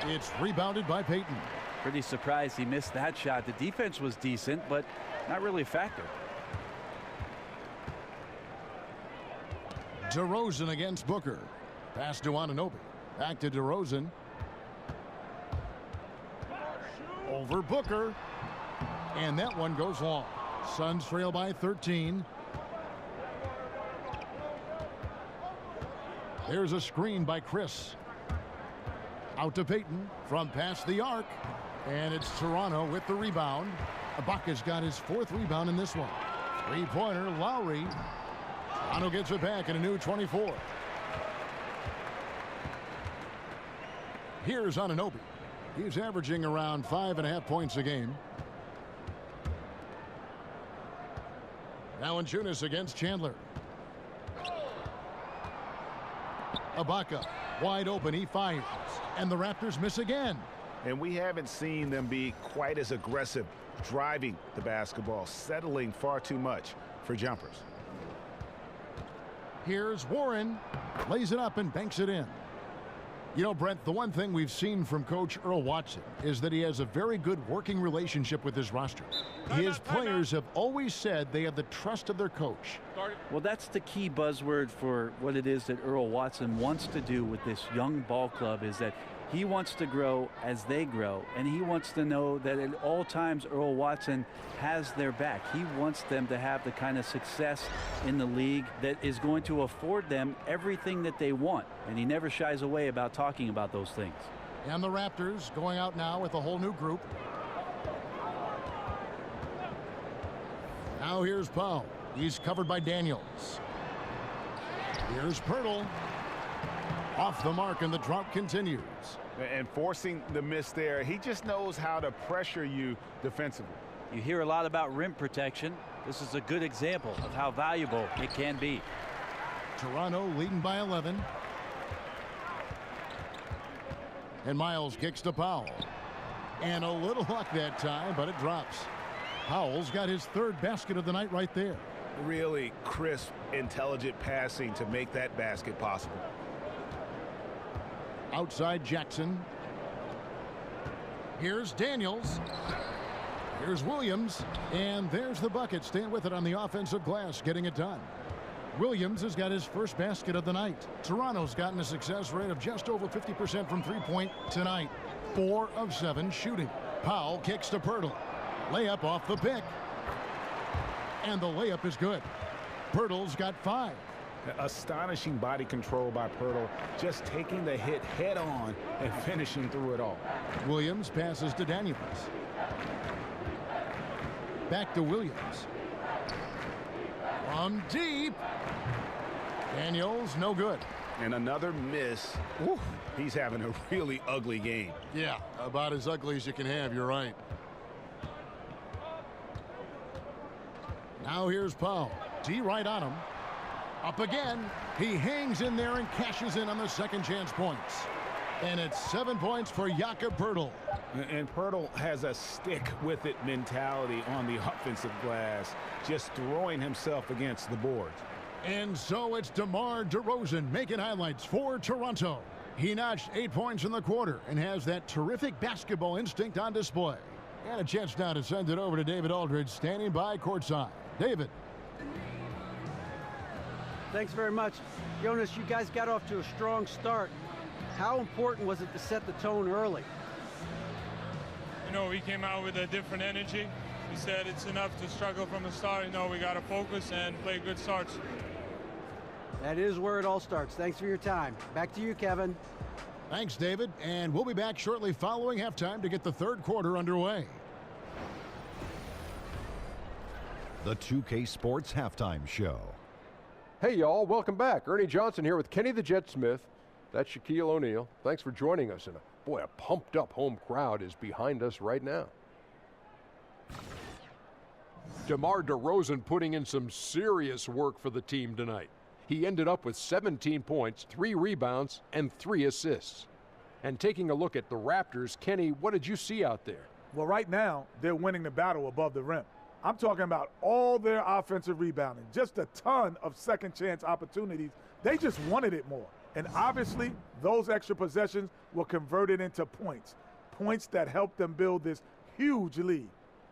It's rebounded by Payton. Pretty surprised he missed that shot. The defense was decent, but not really a factor. DeRozan against Booker. Pass to Anunoby. Back to DeRozan. Over Booker. And that one goes long. Suns trail by 13. There's a screen by Chris. Out to Payton from past the arc. And it's Toronto with the rebound. Ibaka's got his 4th rebound in this one. Three-pointer, Lowry. Toronto gets it back in a new 24. Here's Anunoby. He's averaging around 5.5 points a game. Valanciunas against Chandler. Ibaka wide open. He fires. And the Raptors miss again. And we haven't seen them be quite as aggressive driving the basketball, settling far too much for jumpers. Here's Warren. Lays it up and banks it in. You know, Brent, the one thing we've seen from Coach Earl Watson is that he has a very good working relationship with his roster. His players have always said they have the trust of their coach. Well, that's the key buzzword for what it is that Earl Watson wants to do with this young ball club, is that he wants to grow as they grow, and he wants to know that at all times Earl Watson has their back. He wants them to have the kind of success in the league that is going to afford them everything that they want, and he never shies away about talking about those things. And the Raptors going out now with a whole new group. Now here's Powell. He's covered by Daniels. Here's Pirtle. Off the mark, and the drop continues. And forcing the miss there, he just knows how to pressure you defensively. You hear a lot about rim protection. This is a good example of how valuable it can be. Toronto leading by 11. And Miles kicks to Powell. And a little luck that time, but it drops. Powell's got his 3rd basket of the night right there. Really crisp, intelligent passing to make that basket possible. Outside Jackson. Here's Daniels. Here's Williams. And there's the bucket. Staying with it on the offensive glass, getting it done. Williams has got his 1st basket of the night. Toronto's gotten a success rate of just over 50% from three-point tonight. 4 of 7 shooting. Powell kicks to Pirtle. Layup off the pick. And the layup is good. Pirtle's got 5. Astonishing body control by Pirtle, just taking the hit head on and finishing through it all. Williams passes to Daniels. Back to Williams. From deep. Daniels, no good. And another miss. Ooh, he's having a really ugly game. Yeah, about as ugly as you can have, you're right. Now here's Powell. D right on him. Up again. He hangs in there and cashes in on the second chance points. And it's 7 points for Jakob Pirtle. And Pirtle has a stick with it mentality on the offensive glass, just throwing himself against the boards. And so it's DeMar DeRozan making highlights for Toronto. He notched 8 points in the quarter and has that terrific basketball instinct on display. And a chance now to send it over to David Aldridge, standing by courtside. David. Thanks very much. Jonas, you guys got off to a strong start. How important was it to set the tone early? You know, we came out with a different energy. he said it's enough to struggle from the start. You know, we got to focus and play good starts. That is where it all starts. Thanks for your time. Back to you, Kevin. Thanks, David. And we'll be back shortly following halftime to get the third quarter underway. The 2K Sports Halftime Show. Hey, y'all. Welcome back. Ernie Johnson here with Kenny the Jet Smith. That's Shaquille O'Neal. Thanks for joining us. And, boy, a pumped-up home crowd is behind us right now. DeMar DeRozan putting in some serious work for the team tonight. He ended up with 17 points, 3 rebounds, and 3 assists. And taking a look at the Raptors, Kenny, what did you see out there? Well, right now, they're winning the battle above the rim. I'm talking about all their offensive rebounding, just a ton of second-chance opportunities. They just wanted it more. And obviously, those extra possessions were converted into points, points that helped them build this huge lead.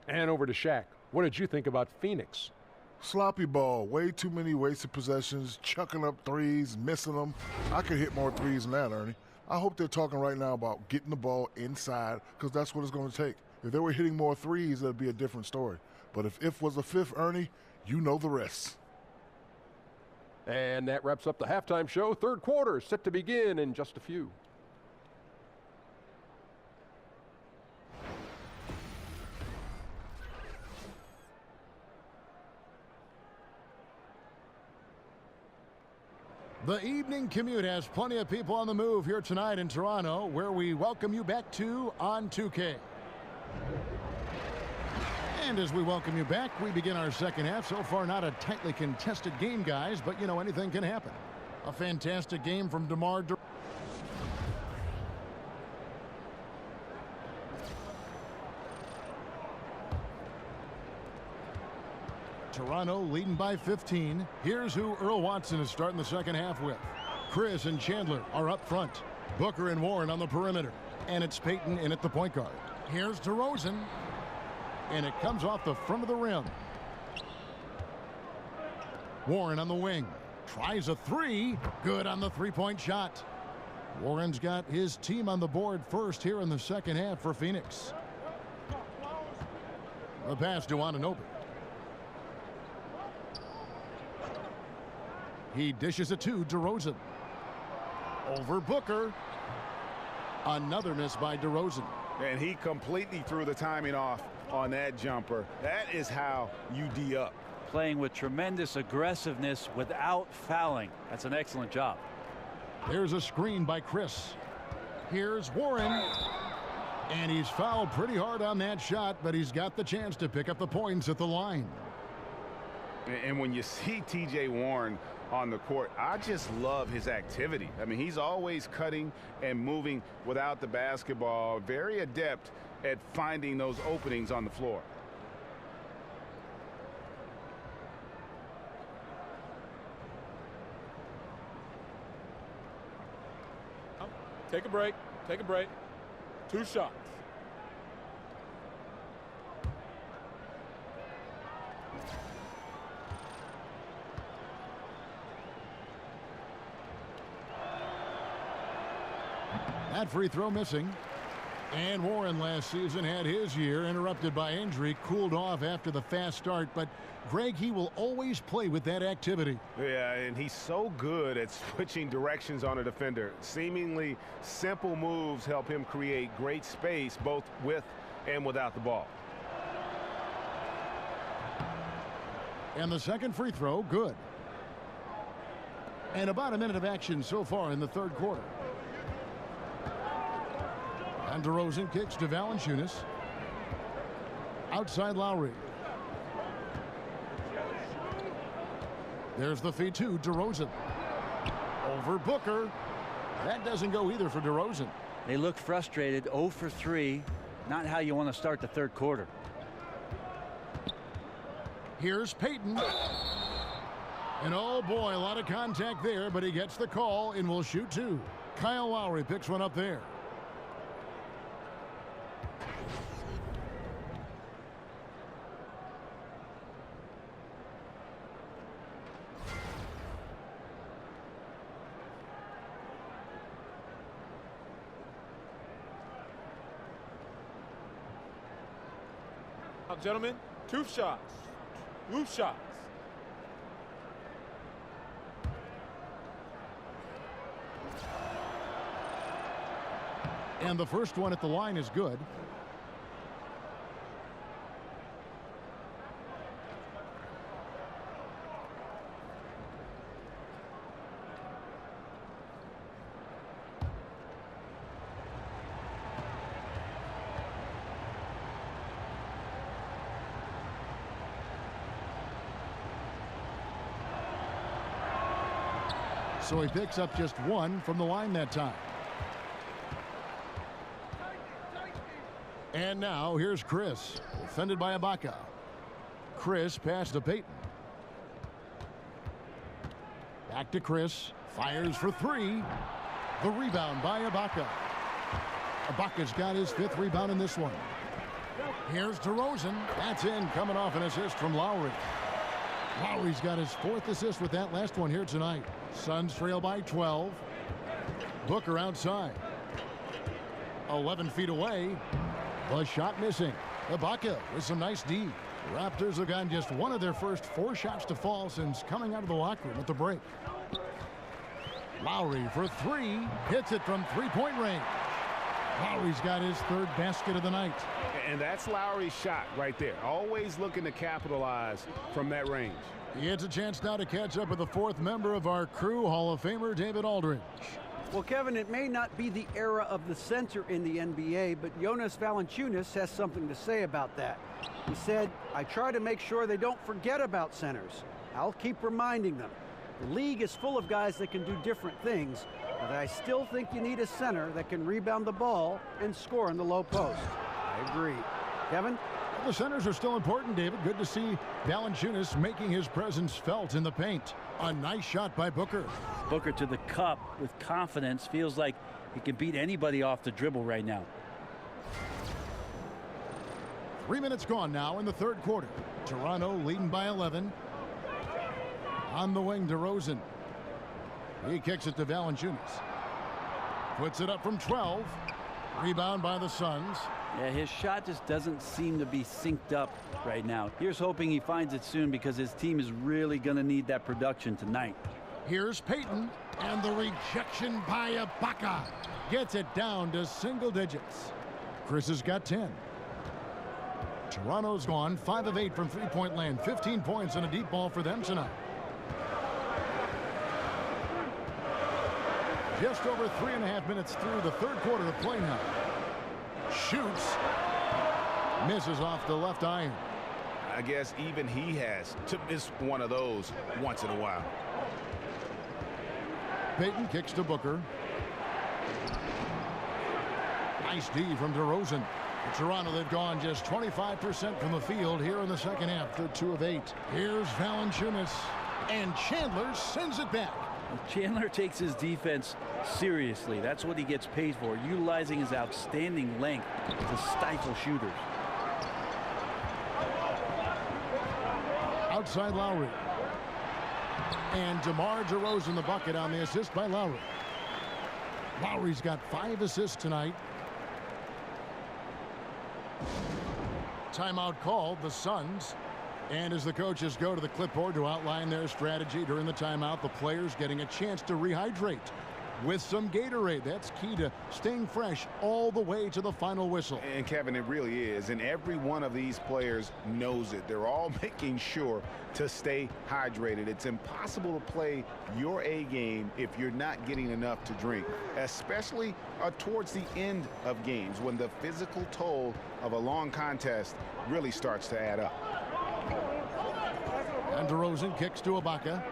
And over to Shaq. What did you think about Phoenix? Sloppy ball, way too many wasted possessions, chucking up threes, missing them. I could hit more threes than that, Ernie. I hope they're talking right now about getting the ball inside, because that's what it's going to take. If they were hitting more threes, that'd be a different story. But if was a fifth, Ernie, you know the rest. And that wraps up the halftime show. Third quarter set to begin in just a few. The evening commute has plenty of people on the move here tonight in Toronto, where we welcome you back to On 2K. And as we welcome you back, we begin our second half. So far, not a tightly contested game, guys, but, you know, anything can happen. A fantastic game from DeMar DeRozan. Toronto leading by 15. Here's who Earl Watson is starting the second half with. Chris and Chandler are up front. Booker and Warren on the perimeter. And it's Payton in at the point guard. Here's DeRozan. And it comes off the front of the rim. Warren on the wing. Tries a three. Good on the three-point shot. Warren's got his team on the board first here in the second half for Phoenix. The pass to Anunoby. He dishes it to DeRozan. Over Booker. Another miss by DeRozan. And he completely threw the timing off on that jumper. That is how you D up. Playing with tremendous aggressiveness without fouling. That's an excellent job. There's a screen by Chris. Here's Warren. And he's fouled pretty hard on that shot, but he's got the chance to pick up the points at the line. And when you see T.J. Warren on the court, I just love his activity. I mean, he's always cutting and moving without the basketball. Very adept at finding those openings on the floor. Take a break. Take a break. 2 shots. That free throw missing. And Warren last season had his year interrupted by injury, cooled off after the fast start. But, Greg, he will always play with that activity. Yeah, and he's so good at switching directions on a defender. Seemingly simple moves help him create great space both with and without the ball. And the second free throw, good. And about a minute of action so far in the third quarter. And DeRozan kicks to Valanciunas. Outside Lowry. There's the feed to DeRozan. Over Booker. That doesn't go either for DeRozan. They look frustrated. 0 for 3. Not how you want to start the third quarter. Here's Payton. And oh boy, a lot of contact there, but he gets the call and will shoot 2. Kyle Lowry picks one up there. Gentlemen, 2 shots. Loose shots. And the first one at the line is good. So he picks up just 1 from the line that time. And now here's Chris, defended by Ibaka. Chris passed to Peyton. Back to Chris, fires for 3. The rebound by Ibaka. Ibaka's got his 5th rebound in this one. Here's DeRozan. That's in, coming off an assist from Lowry. Lowry's got his 4th assist with that last one here tonight. Suns trail by 12. Booker outside. 11 feet away. The shot missing. Ibaka with some nice D. Raptors have gotten just 1 of their first 4 shots to fall since coming out of the locker room at the break. Lowry for 3. Hits it from 3-point range. Lowry's got his 3rd basket of the night. And that's Lowry's shot right there. Always looking to capitalize from that range. He gets a chance now to catch up with the 4th member of our crew, Hall of Famer David Aldridge. Well, Kevin, it may not be the era of the center in the NBA, but Jonas Valanciunas has something to say about that. He said, "I try to make sure they don't forget about centers. I'll keep reminding them. The league is full of guys that can do different things, but I still think you need a center that can rebound the ball and score in the low post." I agree. Kevin? The centers are still important, David. Good to see Valanciunas making his presence felt in the paint. A nice shot by Booker. Booker to the cup with confidence. Feels like he can beat anybody off the dribble right now. 3 minutes gone now in the 3rd quarter. Toronto leading by 11. On the wing, DeRozan. He kicks it to Valanciunas. Puts it up from 12. Rebound by the Suns. Yeah, his shot just doesn't seem to be synced up right now. Here's hoping he finds it soon because his team is really going to need that production tonight. Here's Peyton, and the rejection by Ibaka gets it down to single digits. Chris has got 10. Toronto's gone 5 of 8 from 3-point land. 15 points and a deep ball for them tonight. Just over 3.5 minutes through the 3rd quarter of play now. Shoots. Misses off the left iron. I guess even he has to miss one of those once in a while. Peyton kicks to Booker. Nice D from DeRozan. In Toronto, they've gone just 25% from the field here in the 2nd half. They're 2 of 8. Here's Valanciunas. And Chandler sends it back. Chandler takes his defense seriously. That's what he gets paid for, utilizing his outstanding length to stifle shooters. Outside Lowry. And DeMar DeRozan the bucket on the assist by Lowry. Lowry's got 5 assists tonight. Timeout called, the Suns. And as the coaches go to the clipboard to outline their strategy during the timeout, the players getting a chance to rehydrate with some Gatorade. That's key to staying fresh all the way to the final whistle. And Kevin, it really is. And every one of these players knows it. They're all making sure to stay hydrated. It's impossible to play your A game if you're not getting enough to drink, especially towards the end of games when the physical toll of a long contest really starts to add up. And DeRozan kicks to Ibaka.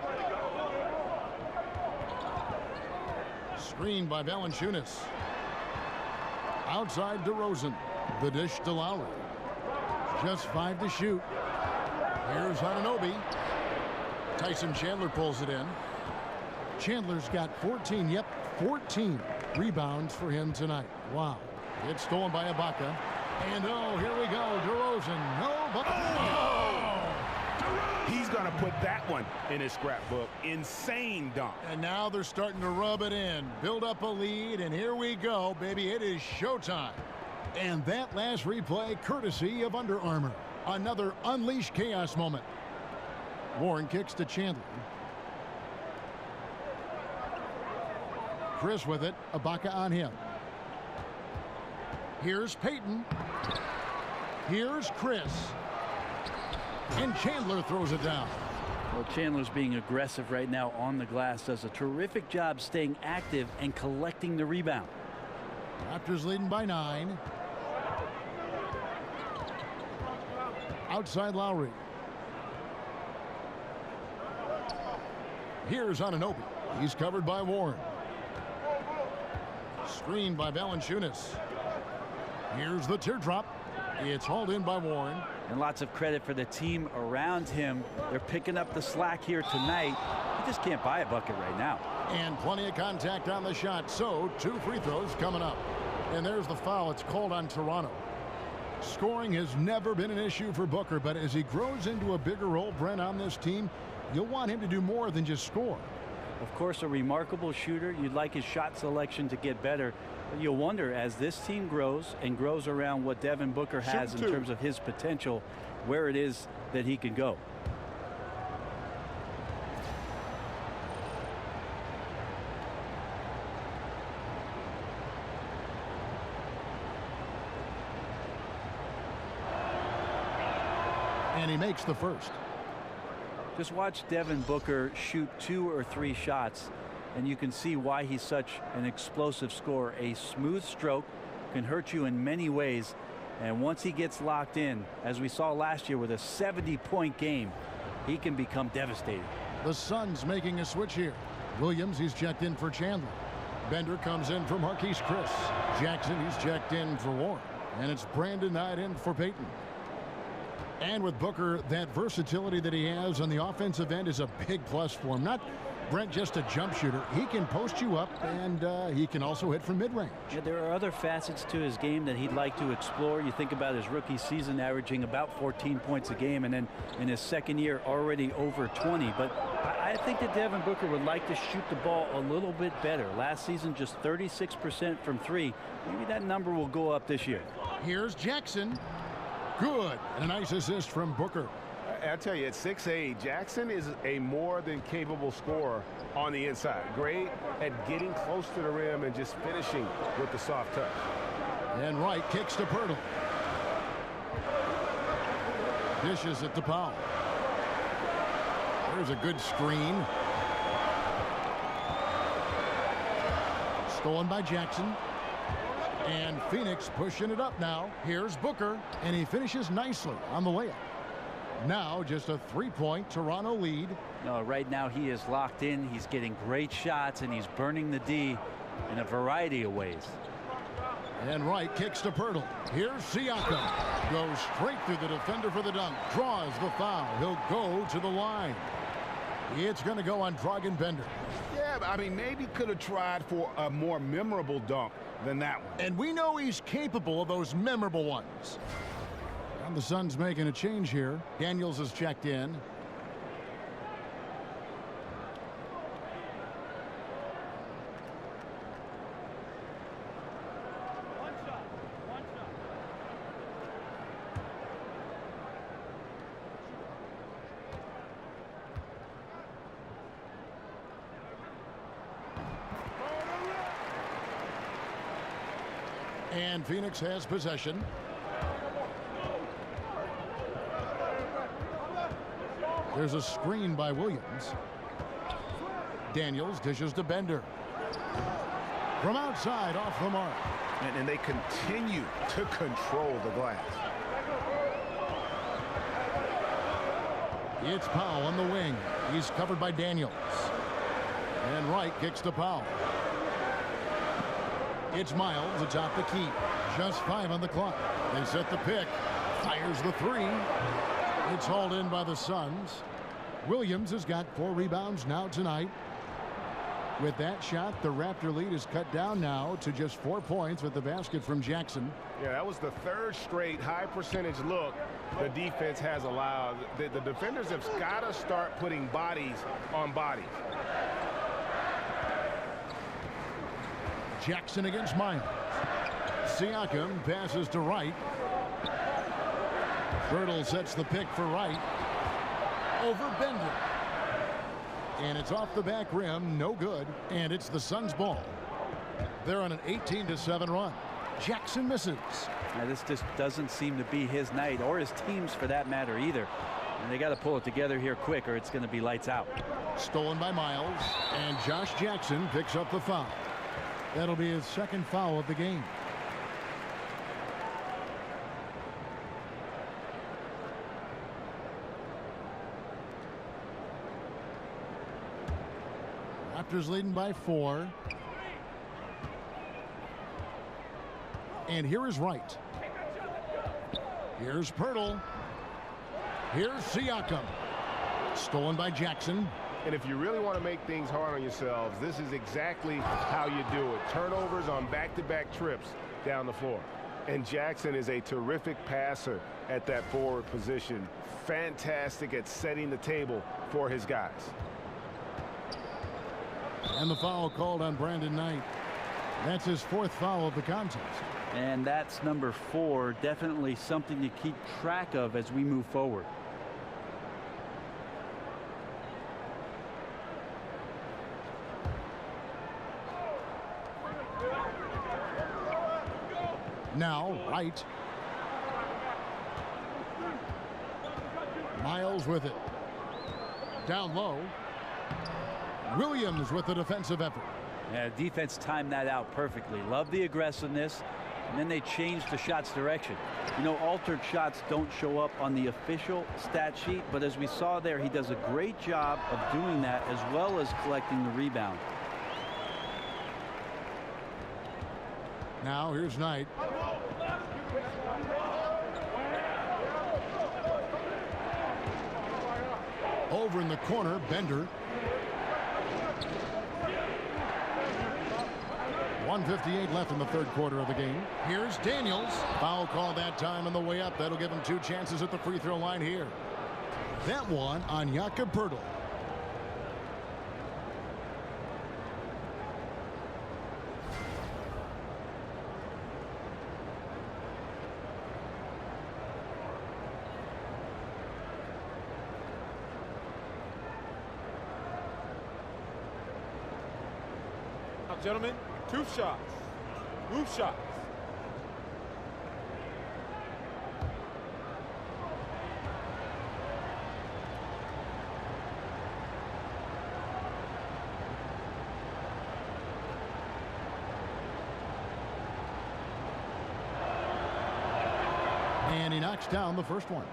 Screened by Valanciunas. Outside DeRozan. The dish to Lowry. Just 5 to shoot. Here's Anunoby. Tyson Chandler pulls it in. Chandler's got 14, 14 rebounds for him tonight. Wow. It's stolen by Ibaka. And oh, here we go. DeRozan. No, He's going to put that one in his scrapbook. Insane dunk. And now they're starting to rub it in. Build up a lead, and here we go, baby. It is showtime. And that last replay, courtesy of Under Armour. Another unleashed chaos moment. Warren kicks to Chandler. Chris with it. Ibaka on him. Here's Peyton. Here's Chris. And Chandler throws it down. Well, Chandler's being aggressive right now on the glass. Does a terrific job staying active and collecting the rebound. Raptors leading by 9. Outside Lowry. Here's Anunoby. He's covered by Warren. Screened by Valanciunas. Here's the teardrop. It's hauled in by Warren. And lots of credit for the team around him. They're picking up the slack here tonight. He just can't buy a bucket right now. And plenty of contact on the shot. So 2 free throws coming up. And there's the foul. It's called on Toronto. Scoring has never been an issue for Booker, but as he grows into a bigger role, Brent, on this team, you'll want him to do more than just score. Of course, a remarkable shooter. You'd like his shot selection to get better. But you'll wonder, as this team grows and grows around what Devin Booker has in terms of his potential, where it is that he can go. And he makes the first. Just watch Devin Booker shoot 2 or 3 shots, and you can see why he's such an explosive scorer. A smooth stroke can hurt you in many ways, and once he gets locked in, as we saw last year with a 70-point game, he can become devastating. The Suns making a switch here. Williams, he's checked in for Chandler. Bender comes in for Marquise Chris. Jackson, he's checked in for Warren. And it's Brandon Knight in for Peyton. And with Booker, that versatility that he has on the offensive end is a big plus for him. Not, Brent, just a jump shooter. He can post you up, and he can also hit from mid-range. Yeah, there are other facets to his game that he'd like to explore. You think about his rookie season averaging about 14 points a game, and then in his second year already over 20. But I think that Devin Booker would like to shoot the ball a little bit better. Last season, just 36% from 3. Maybe that number will go up this year. Here's Jackson. Good. And a nice assist from Booker. I tell you, at 6'8", Jackson is a more than capable scorer on the inside. Great at getting close to the rim and just finishing with the soft touch. And Wright kicks to Pirtle. Dishes it to Powell. There's a good screen. Stolen by Jackson. And Phoenix pushing it up now. Here's Booker, and he finishes nicely on the layup. Now just a 3-point Toronto lead. No, right now he is locked in. He's getting great shots, and he's burning the D in a variety of ways. And Wright kicks to Pirtle. Here's Siakam. Goes straight through the defender for the dunk. Draws the foul. He'll go to the line. It's going to go on Dragan Bender. Yeah, I mean, maybe could have tried for a more memorable dunk than that one. And we know he's capable of those memorable ones. And the Suns making a change here. Daniels is checked in. And Phoenix has possession. There's a screen by Williams. Daniels dishes to Bender. From outside, off the mark. And they continue to control the glass. It's Powell on the wing. He's covered by Daniels. And Wright kicks to Powell. It's Miles atop the key. Just 5 on the clock. They set the pick. Fires the 3. It's hauled in by the Suns. Williams has got 4 rebounds now tonight. With that shot, the Raptor lead is cut down now to just 4 points with the basket from Jackson. Yeah, that was the 3rd straight high percentage look the defense has allowed. The defenders have got to start putting bodies on bodies. Jackson against Miles. Siakam passes to Wright. Birtle sets the pick for Wright. Over Bender. And it's off the back rim. No good. And it's the Suns' ball. They're on an 18-7 run. Jackson misses. Now, this just doesn't seem to be his night, or his team's for that matter either. And they got to pull it together here quick, or it's going to be lights out. Stolen by Miles. And Josh Jackson picks up the foul. That'll be his second foul of the game. Raptors leading by 4. And here is Wright. Here's Pirtle. Here's Siakam. Stolen by Jackson. And if you really want to make things hard on yourselves, this is exactly how you do it. Turnovers on back-to-back trips down the floor. And Jackson is a terrific passer at that forward position. Fantastic at setting the table for his guys. And the foul called on Brandon Knight. That's his 4th foul of the contest. And that's number 4. Definitely something to keep track of as we move forward. Now, Wright. Miles with it. Down low. Williams with the defensive effort. Yeah, defense timed that out perfectly. Love the aggressiveness. And then they changed the shot's direction. You know, altered shots don't show up on the official stat sheet, but as we saw there, he does a great job of doing that as well as collecting the rebound. Now here's Knight. Over in the corner, Bender. 1:58 left in the 3rd quarter of the game. Here's Daniels. Foul call that time on the way up. That'll give him 2 chances at the free throw line here. That one on Jakob Pirtle. Now, gentlemen, 2 shots. Roof shots. And he knocks down the first one.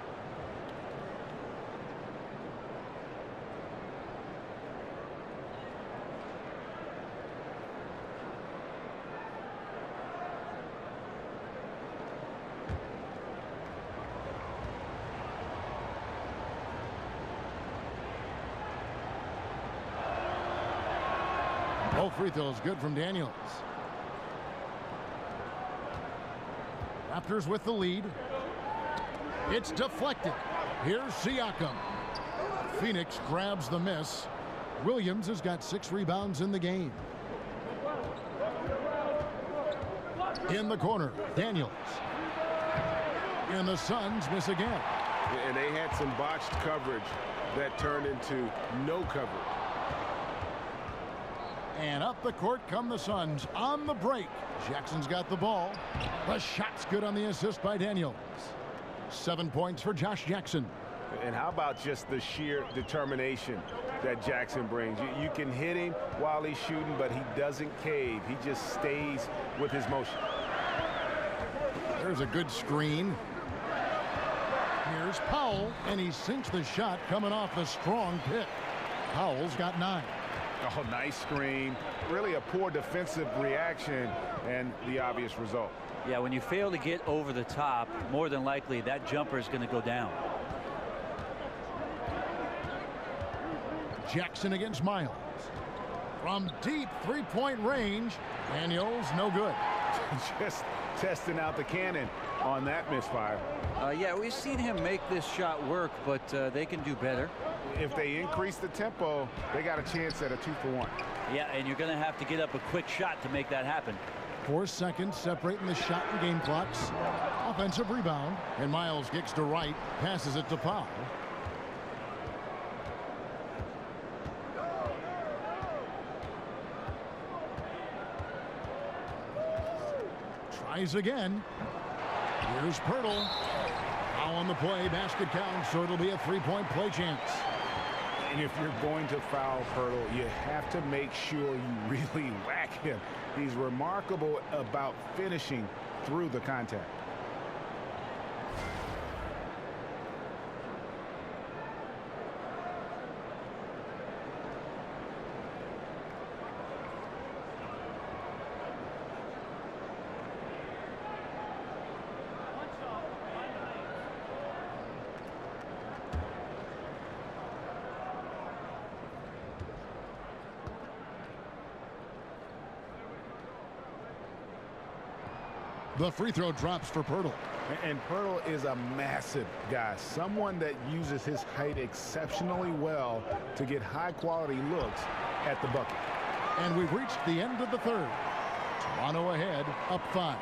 Both free throws good from Daniels. Raptors with the lead. It's deflected. Here's Siakam. Phoenix grabs the miss. Williams has got 6 rebounds in the game. In the corner, Daniels. And the Suns miss again. And they had some botched coverage that turned into no coverage. And up the court come the Suns on the break. Jackson's got the ball. The shot's good on the assist by Daniels. 7 points for Josh Jackson. And how about just the sheer determination that Jackson brings? You can hit him while he's shooting, but he doesn't cave. He just stays with his motion. There's a good screen. Here's Powell, and he sinks the shot coming off the strong pick. Powell's got 9. Oh, nice screen. Really a poor defensive reaction and the obvious result. Yeah, when you fail to get over the top, more than likely that jumper is going to go down. Jackson against Miles. From deep three-point range, Daniels no good. Just testing out the cannon on that misfire. Yeah, we've seen him make this shot work, but they can do better. If they increase the tempo, they got a chance at a 2-for-1. Yeah, and you're going to have to get up a quick shot to make that happen. 4 seconds separating the shot and game clocks. Offensive rebound. And Miles kicks to right. Passes it to Powell. Tries again. Here's Pirtle. Foul on the play. Basket counts, so it'll be a 3-point play chance. And if you're going to foul Pirtle, you have to make sure you really whack him. He's remarkable about finishing through the contact. The free throw drops for Pirtle. And Pirtle is a massive guy, someone that uses his height exceptionally well to get high-quality looks at the bucket. And we've reached the end of the third. Toronto ahead, up 5.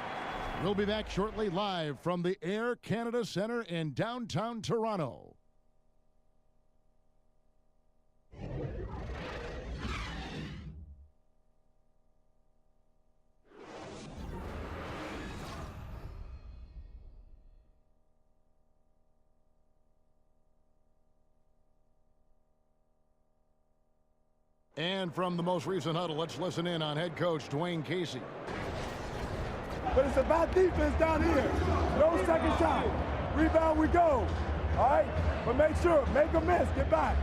We'll be back shortly live from the Air Canada Centre in downtown Toronto. And from the most recent huddle, let's listen in on head coach Dwayne Casey. But it's about defense down here. No second shot. Rebound, we go. All right? But make sure, make a miss, get back.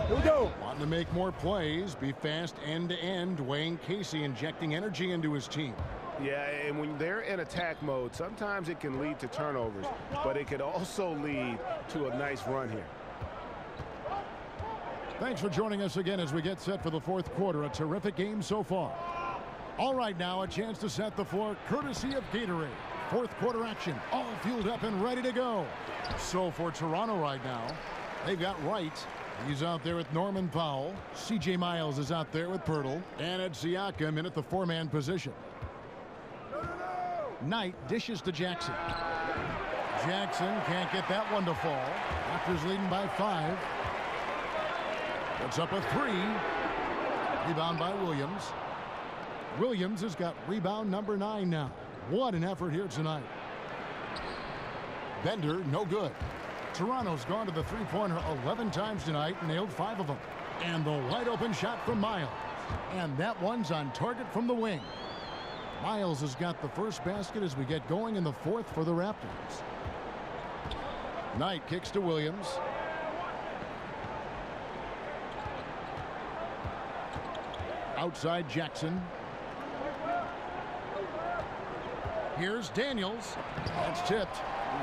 Here we go. Wanting to make more plays, be fast end-to-end. Dwayne Casey injecting energy into his team. Yeah, and when they're in attack mode, sometimes it can lead to turnovers, but it could also lead to a nice run here. Thanks for joining us again as we get set for the fourth quarter. A terrific game so far. All right, now a chance to set the floor courtesy of Gatorade. Fourth quarter action, all fueled up and ready to go. So for Toronto right now, they've got Wright. He's out there with Norman Powell. C.J. Miles is out there with Pirtle. And it's Siakam in at the 4-man position. Knight dishes to Jackson. Jackson can't get that one to fall. Raptors leading by 5. Puts up a 3. Rebound by Williams. Williams has got rebound number 9 now. What an effort here tonight. Bender, no good. Toronto's gone to the three-pointer 11 times tonight, nailed 5 of them. And the wide open shot from Miles. And that one's on target from the wing. Miles has got the first basket as we get going in the fourth for the Raptors. Knight kicks to Williams. Outside Jackson. Here's Daniels. That's tipped.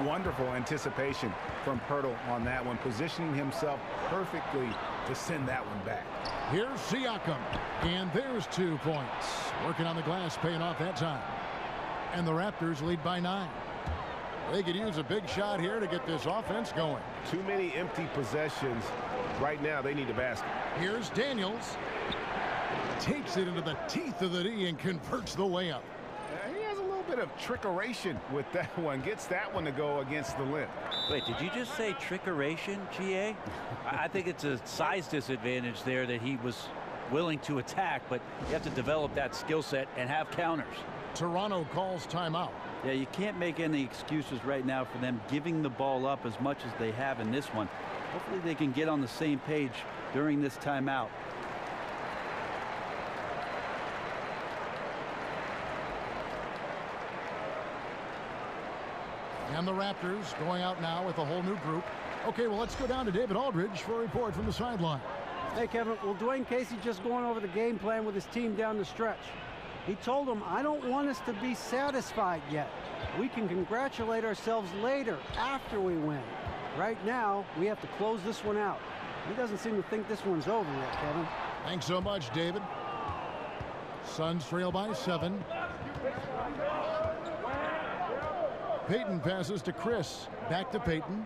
Wonderful anticipation from Pirtle on that one, positioning himself perfectly to send that one back. Here's Siakam. And there's 2 points. Working on the glass, paying off that time. And the Raptors lead by 9. They could use a big shot here to get this offense going. Too many empty possessions. Right now, they need a basket. Here's Daniels. Takes it into the teeth of the D and converts the layup. He has a little bit of trickeration with that one. Gets that one to go against the limb. Wait, did you just say trickeration, GA? I think it's a size disadvantage there that he was willing to attack, but you have to develop that skill set and have counters. Toronto calls timeout. Yeah, you can't make any excuses right now for them giving the ball up as much as they have in this one. Hopefully they can get on the same page during this timeout. And the Raptors going out now with a whole new group. Okay, well, let's go down to David Aldridge for a report from the sideline. Hey, Kevin. Well, Dwayne Casey just going over the game plan with his team down the stretch. He told them, I don't want us to be satisfied yet. We can congratulate ourselves later, after we win. Right now, we have to close this one out. He doesn't seem to think this one's over yet, Kevin. Thanks so much, David. Suns trail by 7. Peyton passes to Chris. Back to Peyton.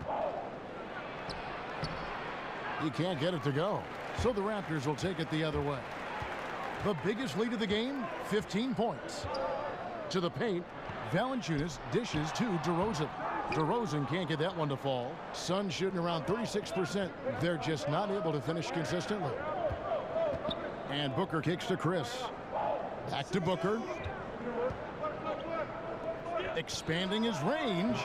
He can't get it to go. So the Raptors will take it the other way. The biggest lead of the game, 15 points. To the paint. Valanciunas dishes to DeRozan. DeRozan can't get that one to fall. Suns shooting around 36%. They're just not able to finish consistently. And Booker kicks to Chris. Back to Booker. Expanding his range.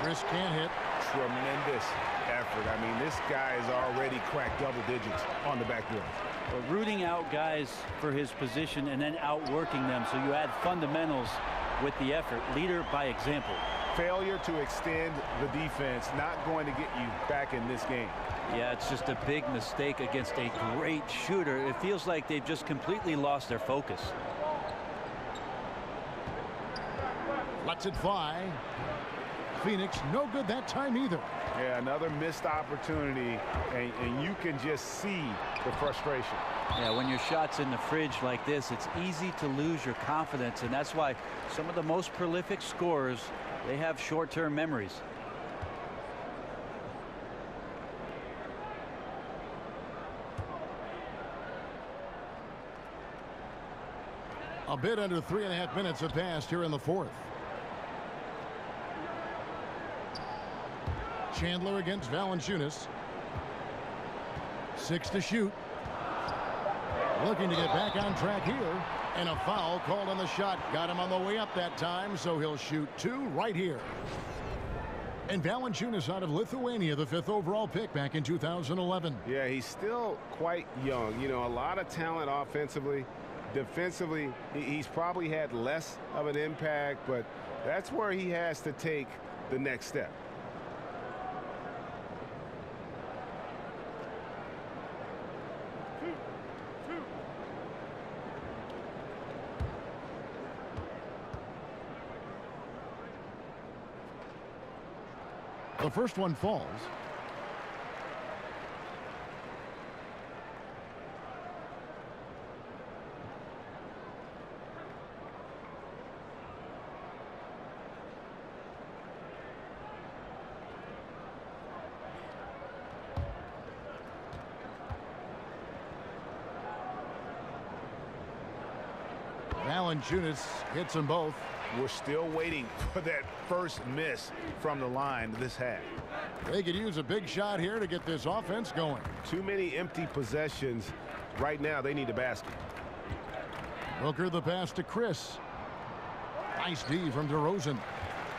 Chris can't hit. Tremendous effort. I mean, this guy has already cracked double digits on the backboard. Well, rooting out guys for his position and then outworking them, so you add fundamentals with the effort. Leader by example. Failure to extend the defense not going to get you back in this game. Yeah, it's just a big mistake against a great shooter. It feels like they've just completely lost their focus. Lets it fly. Phoenix no good that time either. Yeah, another missed opportunity, and you can just see the frustration. Yeah, when your shot's in the fridge like this, it's easy to lose your confidence, and that's why some of the most prolific scorers, they have short-term memories. A bit under 3.5 minutes have passed here in the fourth. Chandler against Valanciunas. 6 to shoot. Looking to get back on track here. And a foul called on the shot. Got him on the way up that time, so he'll shoot 2 right here. And Valanciunas out of Lithuania, the 5th overall pick back in 2011. Yeah, he's still quite young. You know, a lot of talent offensively. Defensively, he's probably had less of an impact, but that's where he has to take the next step. The first one falls. Valanciunas hits them both. We're still waiting for that first miss from the line this half. They could use a big shot here to get this offense going. Too many empty possessions. Right now, they need a basket. Booker the pass to Chris. Nice D from DeRozan.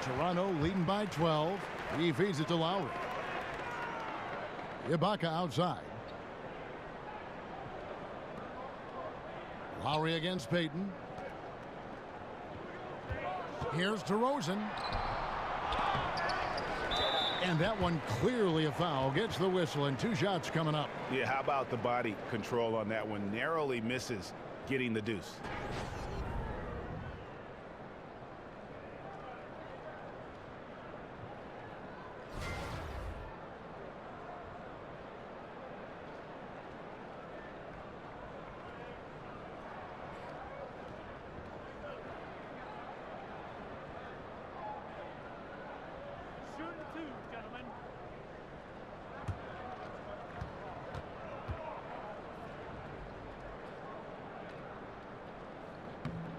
Toronto leading by 12. He feeds it to Lowry. Ibaka outside. Lowry against Payton. Here's DeRozan. And that one clearly a foul. Gets the whistle and 2 shots coming up. Yeah, how about the body control on that one? Narrowly misses getting the deuce.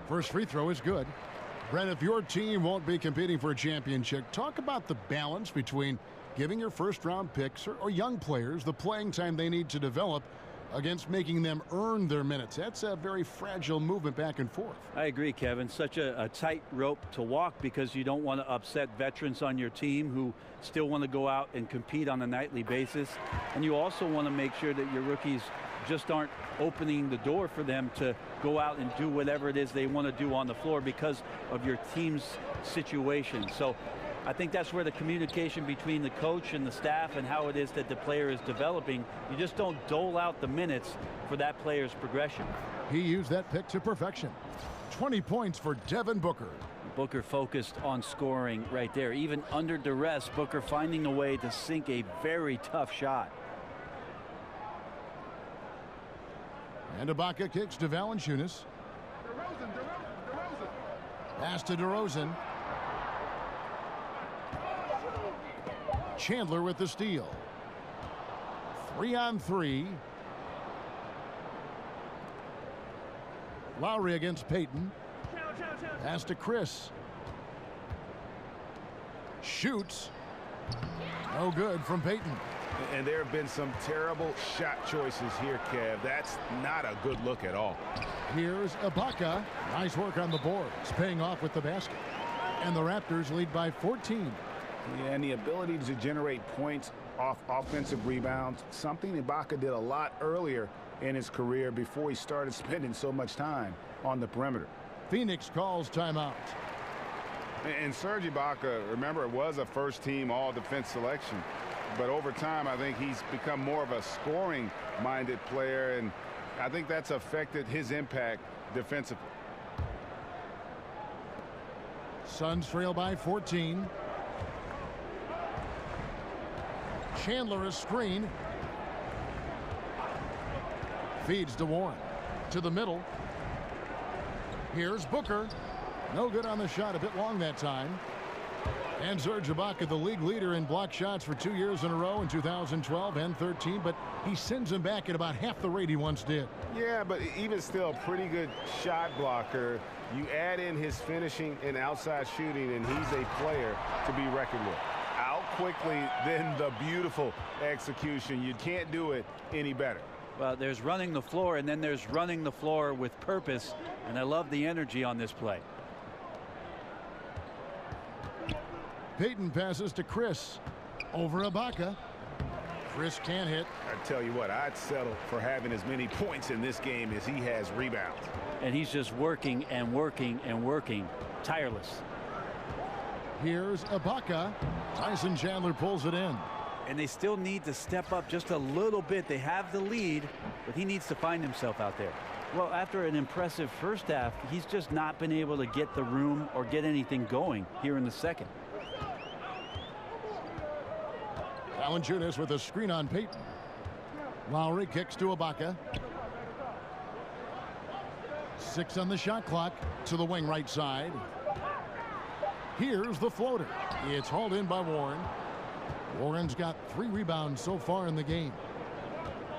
First free throw is good. Brent, if your team won't be competing for a championship, talk about the balance between giving your first-round picks or young players the playing time they need to develop against making them earn their minutes. That's a very fragile movement back and forth. I agree, Kevin. Such a tight rope to walk because you don't want to upset veterans on your team who still want to go out and compete on a nightly basis. And you also want to make sure that your rookies just aren't opening the door for them to go out and do whatever it is they want to do on the floor because of your team's situation. So I think that's where the communication between the coach and the staff and how it is that the player is developing, you just don't dole out the minutes for that player's progression. He used that pick to perfection. 20 points for Devin Booker. Booker focused on scoring right there. Even under duress, Booker finding a way to sink a very tough shot. And Ibaka kicks to Valanciunas. Pass to DeRozan. Chandler with the steal. 3-on-3. Lowry against Payton. Pass to Chris. Shoots. No good from Payton. And there have been some terrible shot choices here, Kev. That's not a good look at all. Here's Ibaka. Nice work on the boards, paying off with the basket. And the Raptors lead by 14. Yeah, and the ability to generate points off offensive rebounds, something Ibaka did a lot earlier in his career before he started spending so much time on the perimeter. Phoenix calls timeout. And Serge Ibaka, remember, was a first-team all-defense selection. But over time, I think he's become more of a scoring-minded player, and I think that's affected his impact defensively. Suns trail by 14. Chandler a screen. Feeds to Warren. To the middle. Here's Booker. No good on the shot, a bit long that time. And Serge Ibaka, the league leader in block shots for 2 years in a row in 2012 and 13, but he sends him back at about half the rate he once did. Yeah, but even still, pretty good shot blocker. You add in his finishing and outside shooting, and he's a player to be reckoned with. Out quickly, then the beautiful execution. You can't do it any better. Well, there's running the floor, and then there's running the floor with purpose, and I love the energy on this play. Payton passes to Chris. Over Ibaka. Chris can't hit. I tell you what, I'd settle for having as many points in this game as he has rebounds. And he's just working and working and working. Tireless. Here's Ibaka. Tyson Chandler pulls it in. And they still need to step up just a little bit. They have the lead, but he needs to find himself out there. Well, after an impressive first half, he's just not been able to get the room or get anything going here in the second. Valanciunas with a screen on Payton. Lowry kicks to Ibaka. 6 on the shot clock. To the wing right side. Here's the floater. It's hauled in by Warren. Warren's got 3 rebounds so far in the game.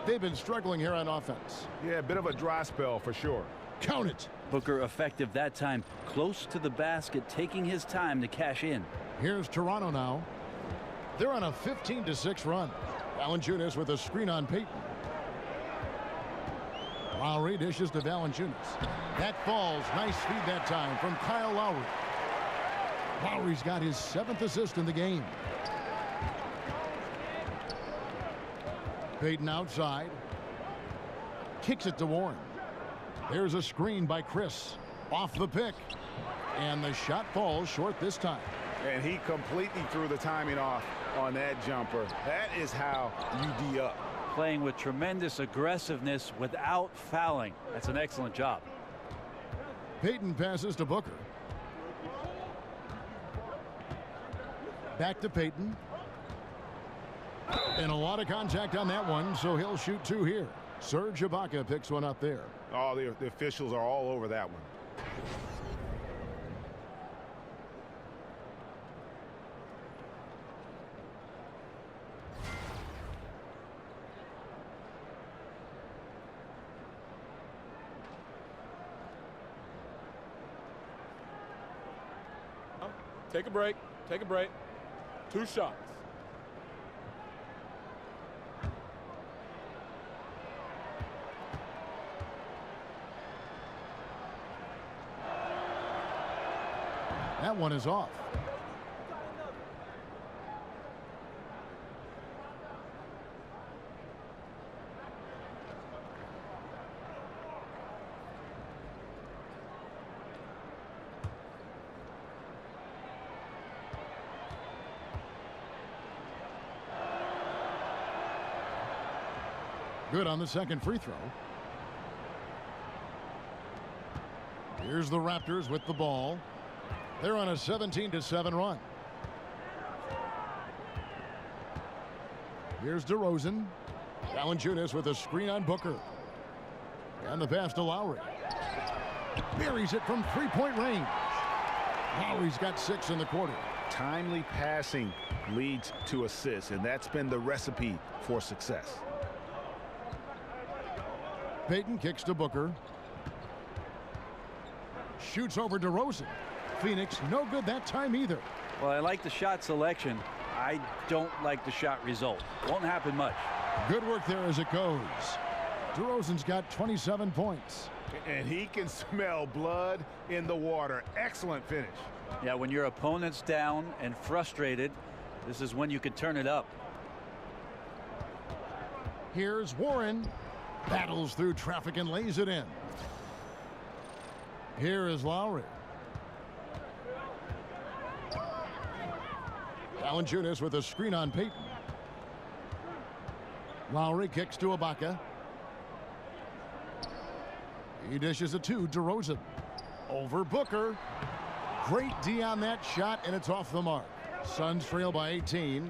They've been struggling here on offense. Yeah, a bit of a dry spell for sure. Count it. Booker effective that time. Close to the basket, taking his time to cash in. Here's Toronto now. They're on a 15-6 run. Valanciunas with a screen on Payton. Lowry dishes to Valanciunas. That falls. Nice feed that time from Kyle Lowry. Lowry's got his 7th assist in the game. Payton outside. Kicks it to Warren. There's a screen by Chris. Off the pick. And the shot falls short this time. And he completely threw the timing off on that jumper. That is how you D up. Playing with tremendous aggressiveness without fouling. That's an excellent job. Payton passes to Booker. Back to Payton. And a lot of contact on that one, so he'll shoot 2 here. Serge Ibaka picks one up there. Oh, the officials are all over that one. Take a break. Take a break. 2 shots. That one is off. Good on the second free throw. Here's the Raptors with the ball. They're on a 17-7 run. Here's DeRozan. Valanciunas with a screen on Booker. And the pass to Lowry. Buries it from 3-point range. Lowry's got 6 in the quarter. Timely passing leads to assists, and that's been the recipe for success. Payton kicks to Booker. Shoots over DeRozan. Phoenix no good that time either. Well, I like the shot selection. I don't like the shot result. Won't happen much. Good work there as it goes. DeRozan's got 27 points. And he can smell blood in the water. Excellent finish. Yeah, when your opponent's down and frustrated, this is when you can turn it up. Here's Warren. Battles through traffic and lays it in. Here is Lowry. Valanciunas with a screen on Payton. Lowry kicks to Ibaka. He dishes it to DeRozan. Over Booker. Great D on that shot, and it's off the mark. Suns trail by 18.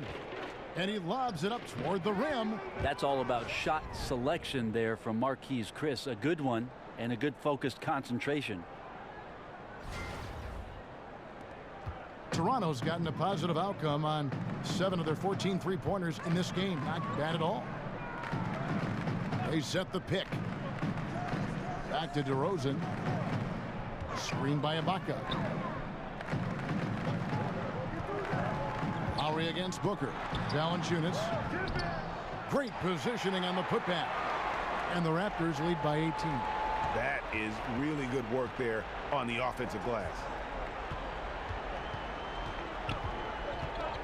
And he lobs it up toward the rim. That's all about shot selection there from Marquise Chris. A good one and a good focused concentration. Toronto's gotten a positive outcome on 7 of their 14 three-pointers in this game. Not bad at all. They set the pick. Back to DeRozan. Screen by Ibaka. Lowry against Booker. Valanciunas. Great positioning on the putback. And the Raptors lead by 18. That is really good work there on the offensive glass.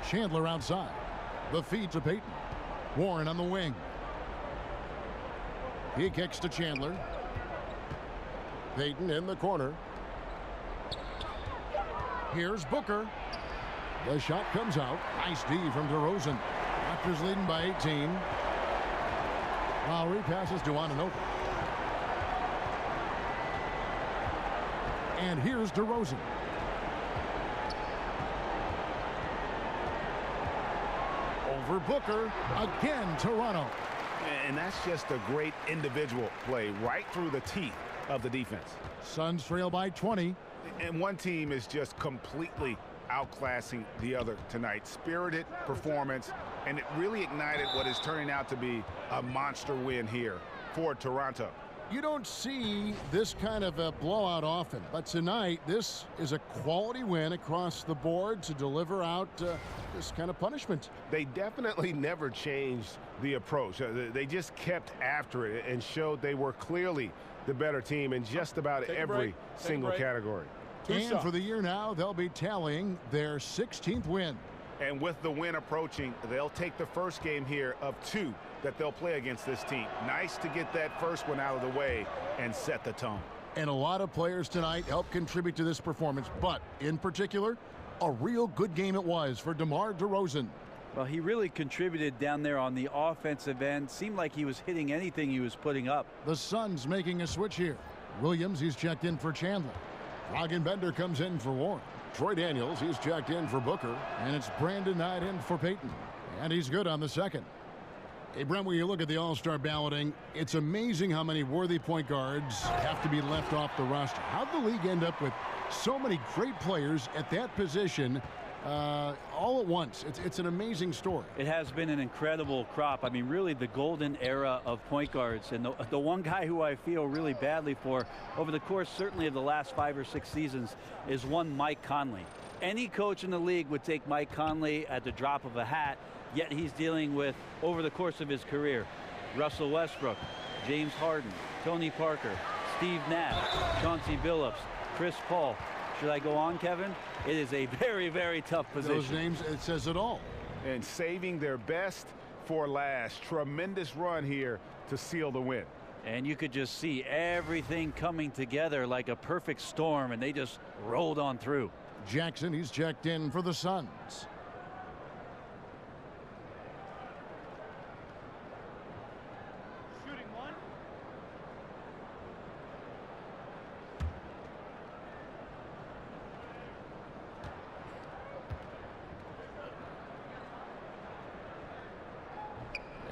Chandler outside. The feed to Payton. Warren on the wing. He kicks to Chandler. Payton in the corner. Here's Booker. The shot comes out. Nice D from DeRozan. Raptors leading by 18. Lowry passes to Anunoby. And here's DeRozan. Over Booker. Again, Toronto. And that's just a great individual play right through the teeth of the defense. Suns trail by 20. And one team is just completely outclassing the other tonight. Spirited performance, and it really ignited what is turning out to be a monster win here for Toronto. You don't see this kind of a blowout often, but tonight this is a quality win across the board to deliver out this kind of punishment. They definitely never changed the approach. They just kept after it and showed they were clearly the better team in just about every single category. And for the year now, they'll be tallying their 16th win. And with the win approaching, they'll take the first game here of 2 that they'll play against this team. Nice to get that first one out of the way and set the tone. And a lot of players tonight helped contribute to this performance, but in particular, a real good game it was for DeMar DeRozan. Well, he really contributed down there on the offensive end. Seemed like he was hitting anything he was putting up. The Suns making a switch here. Williams, he's checked in for Chandler. Bender comes in for Warren. Troy Daniels, he's checked in for Booker. And it's Brandon Knight in for Payton. And he's good on the second. Hey, Brent, when you look at the All-Star balloting, it's amazing how many worthy point guards have to be left off the roster. How'd the league end up with so many great players at that position all at once? It's an amazing story. It has been an incredible crop. I mean, really the golden era of point guards. And the one guy who I feel really badly for over the course certainly of the last 5 or 6 seasons is one Mike Conley. Any coach in the league would take Mike Conley at the drop of a hat, yet he's dealing with, over the course of his career, Russell Westbrook, James Harden, Tony Parker, Steve Nash, Chauncey Billups, Chris Paul. Should I go on, Kevin? It is a very, very tough position. Those names, it says it all. And saving their best for last. Tremendous run here to seal the win. And you could just see everything coming together like a perfect storm, and they just rolled on through. Jackson, he's checked in for the Suns.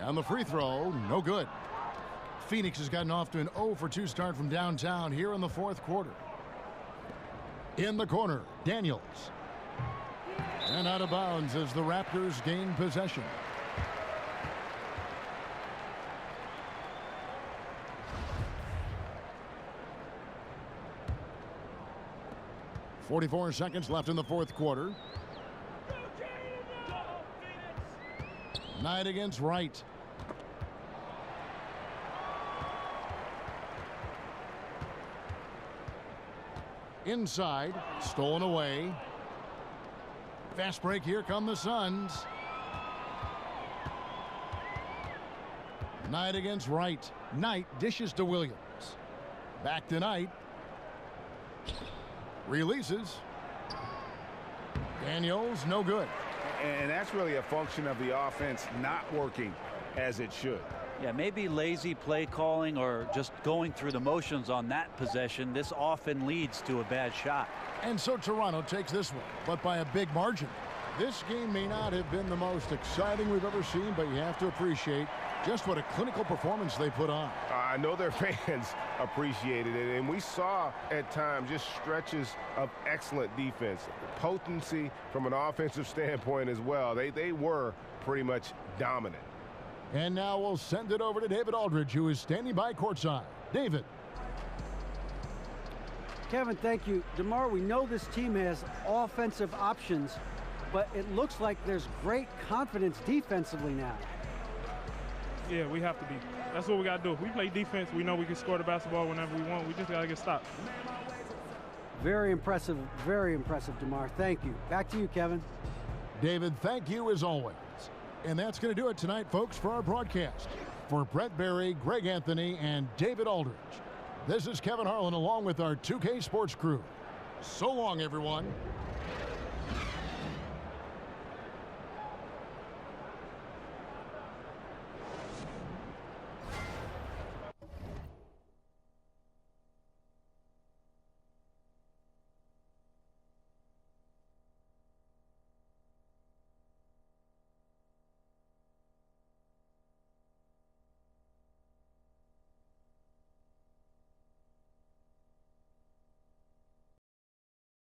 On the free throw, no good. Phoenix has gotten off to an 0-for-2 start from downtown here in the fourth quarter. In the corner, Daniels. And out of bounds as the Raptors gain possession. 44 seconds left in the fourth quarter. Knight against Wright. Inside, stolen away. Fast break, here come the Suns. Knight against Wright. Knight dishes to Williams. Back to Knight. Releases. Daniels, no good. And that's really a function of the offense not working as it should. Yeah, maybe lazy play calling or just going through the motions on that possession. This often leads to a bad shot. And so Toronto takes this one, but by a big margin. This game may not have been the most exciting we've ever seen, but you have to appreciate just what a clinical performance they put on. I know their fans appreciated it, and we saw at times just stretches of excellent defense. Potency from an offensive standpoint as well. They were pretty much dominant. And now we'll send it over to David Aldridge, who is standing by courtside. David. Kevin, thank you. DeMar, we know this team has offensive options, but it looks like there's great confidence defensively now. Yeah, we have to be. That's what we got to do. If we play defense, we know we can score the basketball whenever we want. We just got to get stopped. Very impressive, DeMar. Thank you. Back to you, Kevin. David, thank you as always. And that's going to do it tonight, folks, for our broadcast. For Brett Barry, Greg Anthony, and David Aldridge, this is Kevin Harlan along with our 2K Sports crew. So long, everyone.